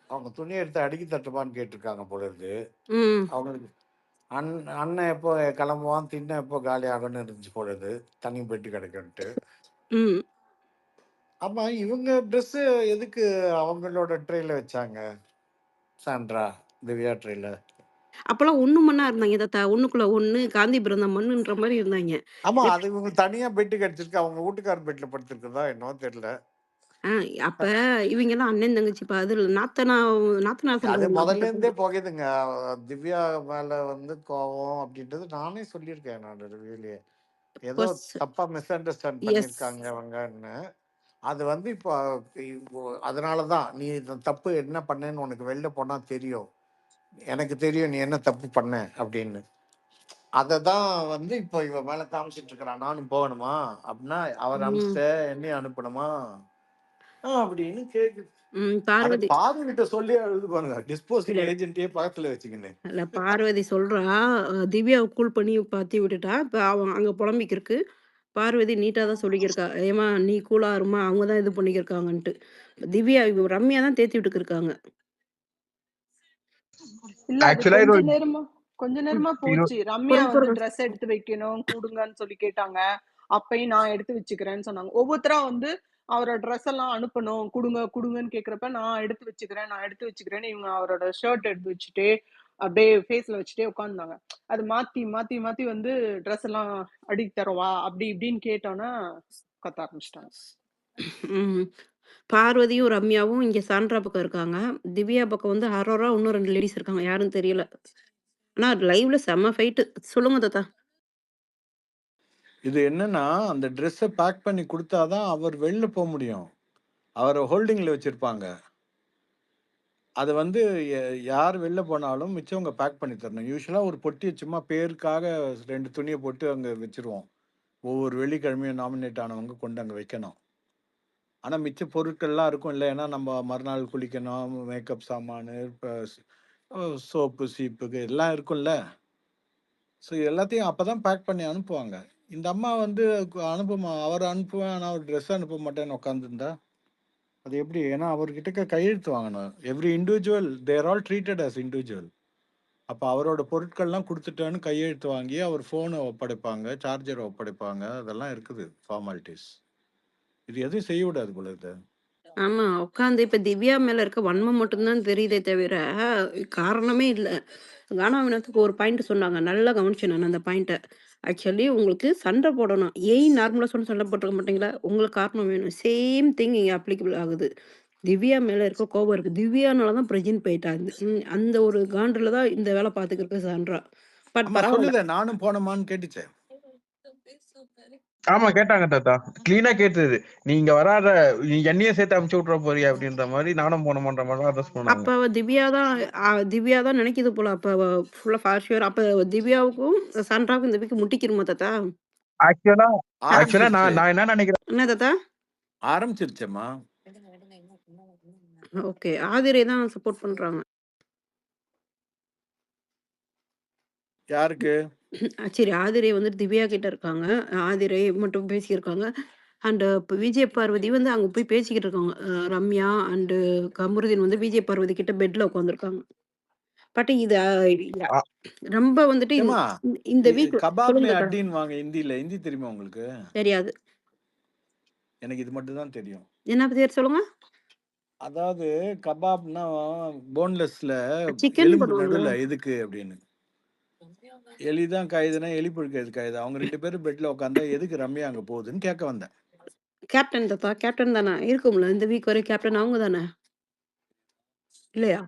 அவங்க துணி எடுத்து அடிக்கி தட்டுப்பான்னு கேட்டிருக்காங்க போல இருக்கு. அவங்களுக்கு அண்ணன் எப்போ கிளம்புவான், தின்ன எப்போ காலி ஆகும்னு இருந்துச்சு போல இது. தனி பெட்டி கிடைக்கும்ட்டு. ஆமா, இவங்க ட்ரெஸ் எதுக்கு அவங்களோட ட்ரெயில வச்சாங்க? சாண்ட்ரா திவ்யா ட்ரெயில. அப்பெல்லாம் ஒண்ணு மண்ணா இருந்தாங்க தாத்தா. ஒண்ணுக்குள்ள ஒண்ணு காந்திபுரம் தான் மண்ணுன்ற மாதிரி இருந்தாங்க. ஆமா, அது இவங்க தனியா பெட்டு கிடைச்சிருக்கு. அவங்க வீட்டுக்கார பெட்ல படுத்திருக்குதா என்னவோ தெரியல. அப்ப இவங்க எல்லாம் அண்ணன் தங்கச்சி அது நாத்தனார் அது சண்டை முதல்ல இருந்தே போகுதுங்க. திவ்யா மேல வந்து கோவம் அப்படின்றது நானே சொல்லியிருக்கேன். என்னோட ரிவ்யூலயே ஏதோ தப்பா மிஸ் அண்டர்ஸ்டாண்ட் பண்ணியிருக்காங்க அவங்கன்னு. அது வந்து இப்போ அதனாலதான் நீ தப்பு என்ன பண்ணேன்னு உனக்கு வெளில போனா தெரியும், எனக்கு தெரியும் நீ என்ன தப்பு பண்ண அப்படின்னு. அததான் வந்து இப்போ இவ மேல காமிச்சிட்டு இருக்கிறான். நானும் போகணுமா அப்படின்னா, அவர் அனுப்பிச்ச என்னையும் அனுப்பணுமா அப்படின்னு கேக்குது. பார்வதிட்ட சொல்லி அழுது பாருங்க. டிஸ்போசல் ஏஜென்ட்டே பக்கத்துல வச்சுக்கின்னு. இல்ல பார்வதி சொல்றா, திவ்யாவை கூல் பண்ணி பாத்தி விட்டுட்டா. இப்ப அவன் அங்க புலம்பிக்கிருக்கு. பார்வதி நீட்டா தான் சொல்லிக்கிருக்கா, ஏமா நீ கூலா இருமா, அவங்க தான் இது பண்ணிக்கிருக்காங்கன்ட்டு. திவ்யா ரம்யா தான் தேத்தி விட்டுக்கிருக்காங்க. இல்ல அது கொஞ்ச நேரமா போச்சு. ரம்யா வந்து ட்ரெஸ் எடுத்து வைக்கணும் கூடுங்கன்னு சொல்லி கேட்டாங்க. அப்பயும் நான் எடுத்து வச்சுக்கிறேன்னு சொன்னாங்க. ஒவ்வொருத்தரா வந்து அவரோட ட்ரெஸ் எல்லாம் அனுப்பணும், குடுங்கன்னு கேக்குறப்ப நான் எடுத்து வச்சுக்கிறேன்னு இவங்க அவரோட ஷர்ட் எடுத்து வச்சுட்டு அப்படியே ஃபேஸ்ல வச்சுட்டே உட்கார்ந்தாங்க. அது மாத்தி மாத்தி மாத்தி வந்து ட்ரெஸ் எல்லாம் அடிக்க தரவா அப்படி இப்படின்னு கேட்டோன்னா கத்த ஆரம்பிச்சிட்டாங்க. ம். பார்வதியும், ரம்யாவும் இங்க சாண்ட்ரா பக்கம் இருக்காங்க. திவ்யா பக்கம் வந்து அரோரா இன்னும் 2 லேடீஸ் இருக்காங்க. யாருன்னு தெரியல. ஆனா லைவ்ல செம்ம ஃபைட்டு. சொல்லுங்க தாத்தா. இது என்னன்னா, அந்த ட்ரெஸ்ஸ பேக் பண்ணி குடுத்தா தான் அவர் வெளில போ முடியும். அவர ஹோல்டிங்ல வச்சிருப்பாங்க. அத வந்து யார் வெளில போனாலும் மிச்சவங்க பேக் பண்ணி தரணும். யூசுவலா ஒரு பொட்டிய சும்மா பேருக்காக 2 துணிய போட்டு அங்க வச்சுருவோம். ஒவ்வொரு வெள்ளிக்கிழமையும் நாமினேட் ஆனவங்க கொண்டு அங்க வைக்கணும். ஆனா மிச்ச பொருட்கள்லாம் இருக்கும் இல்ல. ஏன்னா நம்ம மறுநாள் குளிக்கணும், மேக்கப் சாமானு, சோப்பு, சீப்புக்கு எல்லாம் இருக்கும்ல. ஸோ எல்லாத்தையும் அப்பதான் பேக் பண்ணி அனுப்புவாங்க. இந்த அம்மா வந்து அவர அனுப்புவேன். ஆனா அவர் ட்ரெஸ் அனுப்ப மாட்டேன்னு உட்காந்துருந்தா, அது எப்படி? ஏன்னா அவர்கிட்ட கையெழுத்து வாங்கணும். எவ்ரி இண்டிவிஜுவல் தேர் ஆல் ட்ரீட்டட் அஸ் இண்டிவிஜுவல். அப்ப அவரோட பொருட்கள்லாம் குடுத்துட்டேன்னு கையெழுத்து வாங்கி, அவர் ஃபோன ஒப்படைப்பாங்க, சார்ஜர ஒப்படைப்பாங்க. அதெல்லாம் இருக்குது ஃபார்மாலிட்டீஸ். இது எதுவும் செய்ய விடாது போல இது. ஆமா. உட்காந்து இப்ப திவ்யா மேல இருக்க வன்மம் மட்டும் தான் தெரியுதே தவிர, காரணமே இல்ல. கானா வினோத்துக்கு ஒரு பாயிண்ட் சொன்னாங்க. நல்லா கவனிச்சேன் நான் அந்த பாயிண்ட்ட. ஆக்சுவலி உங்களுக்கு சண்டை போடணும். ஏன் நார்மலா சொன்னா சண்டை போட்டுருக்க மாட்டீங்களா? உங்களுக்கு காரணம் வேணும். சேம் திங் இங்க அப்ளிகபிள் ஆகுது. திவ்யா மேல இருக்க கோபம் இருக்கு. திவ்யானால தான் பிரஜின் போயிட்டா. அந்த ஒரு காண்டுல தான் இந்த வேலை பார்த்துக்கிருக்கு சாண்ட்ரா. பட் ஆமா பரவால்ல. சொல்லுதே, நானும் போனோமான்னு கேட்டுச்சே. ஆமா கேட்டாங்க தாத்தா. கிளீனா கேட்டது. நீங்க வராத என்னையும் சேர்த்து அமுச்சு விட்டுற போறியா அப்படின்ற மாதிரி நானும் போனோம்ன்ற மாதிரி அட்ரஸ் பண்ணாங்க. அப்ப திவ்யா தான் நினைக்குது போல. அப்ப ஃபுல்லா ஃபார் ஷூர். அப்ப திவ்யாவுக்கும் சாண்ட்ராவுக்கும் இந்த வீக் முட்டிக்கிருமா தாத்தா? ஆக்சுவலா ஆரம்பிச்சிருச்சு. நான் என்ன நினைக்கிறேன், என்ன தாத்தா? ஆரம்பிச்சிருச்சேம்மா. ஓகே. ஆதிரை தான் சப்போர்ட் பண்றாங்க. யாருக்கு? சரி, ஆதிரை வந்துட்டு திவ்யா கிட்ட இருக்காங்க. ஆதிரை மட்டும் பேசியிருக்காங்க. அண்ட் விஜய் பார்வதி வந்து அங்க போய் பேசிக்கிட்டு இருக்காங்க. ரம்யா அண்ட் கமருதீன் வந்து விஜய் பார்வதி கிட்ட பெட்ல உட்காந்துருக்காங்க. பட் இது ஆ, ரொம்ப வந்துட்டு ஏம்மா, இந்த வீக் கபாப் மே சொல்லுங்க தாத்தா. அட்டின்னு வாங்க ஹிந்தில. ஹிந்தி தெரியுமா உங்களுக்கு? தெரியாது. எனக்கு இது மட்டும் தான் தெரியும். என்ன பேர் சொல்லுங்க? அதாவது கபாப்னா போன்லெஸ்ல சிக்கன் எலும்பு பண்ணுவாங்களா? நடுவுல எதுக்கு அப்படின்னு. எலிதான் காயுதுன்னா எலி புழுக்க எது காயுது? அவங்க 2 பேரும் பெட்ல உட்காந்தா எதுக்கு ரம்யா அங்க போகுதுன்னு கேட்க வந்தேன். கேப்டன் தாத்தா. கேப்டன் தானே இருக்கும்ல. இந்த வீக் வரை கேப்டன் அவங்க தானே இல்லையா?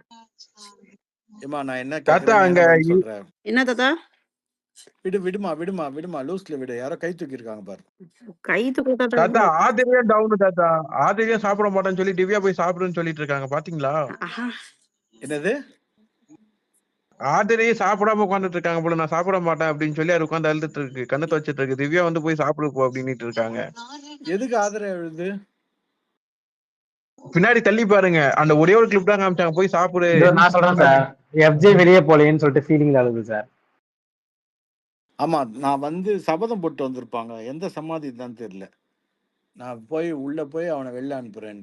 ஏமா நான் என்ன தாத்தா கேக்குறேன், நீ அங்க என்ன பதில் சொல்ற? என்ன தாத்தா? விடுமா லூஸ்ல விடு. யாரோ கை தூக்கி இருக்காங்க பாரு. கை தூக்கு தாத்தா தாத்தா. ஆதிரியா டவுன் தாத்தா. ஆதிரியா சாப்பிட மாட்டேன்னு சொல்லி திவ்யா போய் சாப்பிடுன்னு சொல்லிட்டு இருக்காங்க பாத்தீங்களா? ஆஹா. என்னது? ஆதிரியே சாப்பிடாம உட்காந்துட்டு இருக்காங்க போல. நான் சாப்பிட மாட்டேன் அப்படின்னு சொல்லி அது உட்காந்து அழுதுட்டு இருக்கு, கண்ணை துவச்சிட்டு இருக்கு. திவ்யா வந்து போய் சாப்பிடு போ அப்படின்னுட்டு இருக்காங்க. எதுக்கு ஆதரவு எழுது? பின்னாடி தள்ளி பாருங்க, அந்த ஒரே ஒரு கிளிப் தான் காமிச்சாங்க, போய் சாப்பிடு நான் சொல்றேன் சார், எஃப்ஜே வெளியே போலேன்னு சொல்லிட்டு ஃபீலிங்ல அழுது சார். ஆமா, நான் வந்து சபதம் போட்டு வந்திருப்பாங்க. எந்த சமாதி தான் தெரியல. நான் போய் உள்ள போய் அவனை வெளில அனுப்புறேன்.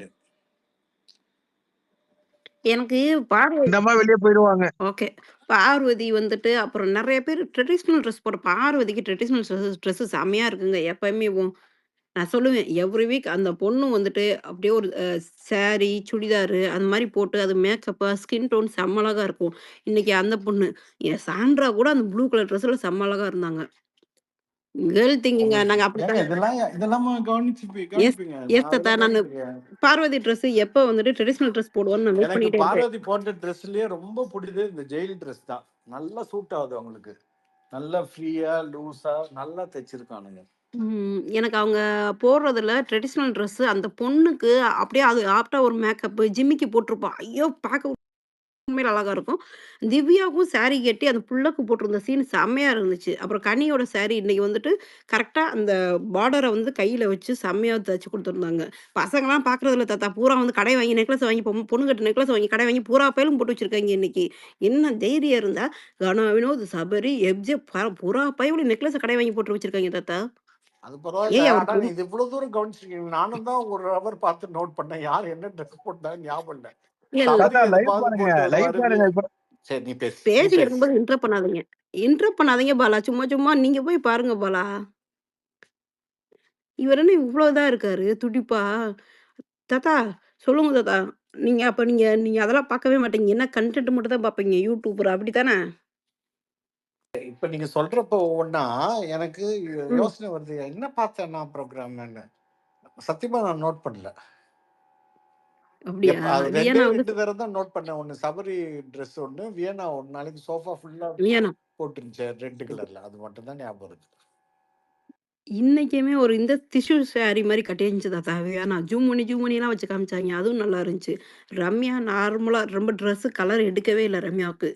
எனக்கு பார்வதி இந்த மாதிரி வெளியே போயிடுவாங்க. ஓகே. பார்வதி வந்துட்டு அப்புறம் நெறைய பேர் ட்ரெடிஷனல் ட்ரெஸ் போட பார்வதிக்கு ட்ரெடிஷனல் ட்ரெஸ் செம்மையா இருக்குங்க. எப்பயுமேவும். நான் சொல்லுவேன் எவ்ரி வீக் அந்த பொண்ணு வந்துட்டு அப்படியே ஒரு சாரி, சுடிதாரு அந்த மாரி போட்டு அது மேக்கப்பா, ஸ்கின் டோன் செம்ம அழகா இருக்கும். இன்னைக்கு அந்த பொண்ணு என் சாண்ட்ரா கூட அந்த ப்ளூ கலர் ட்ரெஸ்ல செம்ம அழகா இருந்தாங்க. கேர்ள் திங்கிங்க நாங்க ஏங்க அப்படித்தான். இதெல்லாமா எஸ் கவனிப்பீங்க? எஸ் நான் தாத்தா. அதெல்லாம் நானு கவனிக்கலையே. பார்வதி ட்ரெஸ் எப்ப வந்துட்டு ட்ரெடிஷனல் ட்ரெஸ் போடுவான்னு நான் வெயிட் எனக்கு பண்ணிட்டே இருப்பேன். பார்வதி போட்ட ட்ரெஸ்லயே ரொம்ப பிடிச்சது இந்த ஜெயில் ட்ரெஸ் தான். நல்லா சூட் ஆகுது அவங்களுக்கு. நல்லா ஃப்ரீயா லூஸா நல்லா தைச்சிருக்கானுங்க. எனக்கு அவங்க போடுறதுல ட்ரெடிஷனல் ட்ரெஸ் அந்த பொண்ணுக்கு அப்படியே அது ஆப்ட்டா ஒரு மேக்கப் ஜிமிக்கி போட்டிருப்பா. ஐயோ! பார்க்க உண்மையில அழகா இருக்கும். திவ்யாவுக்கும் சாரி கட்டி அந்த புள்ளைக்கு போட்டிருந்த சீன் செம்மையா இருந்துச்சு. அப்புறம் கனியோட சாரி இன்னைக்கு வந்துட்டு கரெக்ட்டா அந்த பார்டர வந்து கையில வச்சு செம்மையா தச்சு குடுத்துருந்தாங்க. பசங்கலாம் பார்க்குறதில்ல தாத்தா. பூரா வந்து கடை வாங்கி நெக்லஸ் வாங்கி பொண்ணு கட்ட நெக்லஸ் வாங்கி கடை வாங்கி பூரா பயலும் போட்டு வச்சிருக்காய்ங்க இன்னைக்கு. என்ன தைரியம் இருந்தா கனா, வினோத், சபரி, எஃப்ஜே பூரா பயவுல நெக்லஸ கடை வாங்கி போட்டு வச்சிருக்காய்ங்க தாத்தா. அது பரவாயில்ல. ஏய் ஆனா அவருக்கு நீ இது இவ்வளவு தூரம் கவனிச்சிருக்கீங்க. நானும் தான் ஒரு ஹவர் பார்த்து நோட் பண்ணேன். யார் என்ன ட்ரெஸ் போட்டாங்க ஞாபகம் இல்ல. இல்ல, இல்ல. சபரி தாத்தா லைவ் எதுப்பாவது பாருங்க, போட்டு லைவ் வருவாரு. பாருங்க இப்ப. சரி நீ பேசு. பேசிக்கிட்டு இருக்கும்போது இன்டரப்ட் பண்ணாதீங்க. இன்டரப்ட் பண்ணாதீங்க பாலா. சும்மா சும்மா நீங்க போய் பாருங்க பாலா. இவர் என்ன இவ்ளோ இதா இருக்காரு, துடிப்பா? தாத்தா சொல்லுங்க தாத்தா. அப்ப நீங்க அதெல்லாம் பார்க்கவே மாட்டீங்க. என்ன கன்டென்ட் மட்டும் தான் பார்ப்பீங்க. யூடியூபர் அப்படித்தானே? இப்ப நீங்க சொல்றப்போ ஒவ்வொன்னா எனக்கு ம். யோசனை வருது. என்ன பார்த்தேன் நான் ப்ரோகிராம்ன்னு. சத்தியமா நான் நோட் பண்ணல. அப்படியா? அது 2 வியன்னா வந்து 2 தடவ தான் நோட் பண்ணேன். ஒண்ணு சபரி ட்ரெஸ் ஒண்ணு, வியன்னா ஒரு நாளைக்கு சோஃபா ஃபுல்லா வியன்னா. போட்டுருந்துச்சு ரெட் கலர்ல. அது மட்டும் தான் ஞாபகம் இருக்கு. இன்னைக்குமே ஒரு இந்த டிஷ்யூ சாரி மாரி கட்டியிருந்துச்சு தாத்தா வியன்னா. ஜூம் பண்ணிலாம் வச்சு காமிச்சாங்க. அதுவும் நல்லா இருந்துச்சு. ரம்யா நார்மலா ரொம்ப ட்ரெஸ் கலர் எடுக்கவே இல்ல ரம்யாவுக்கு.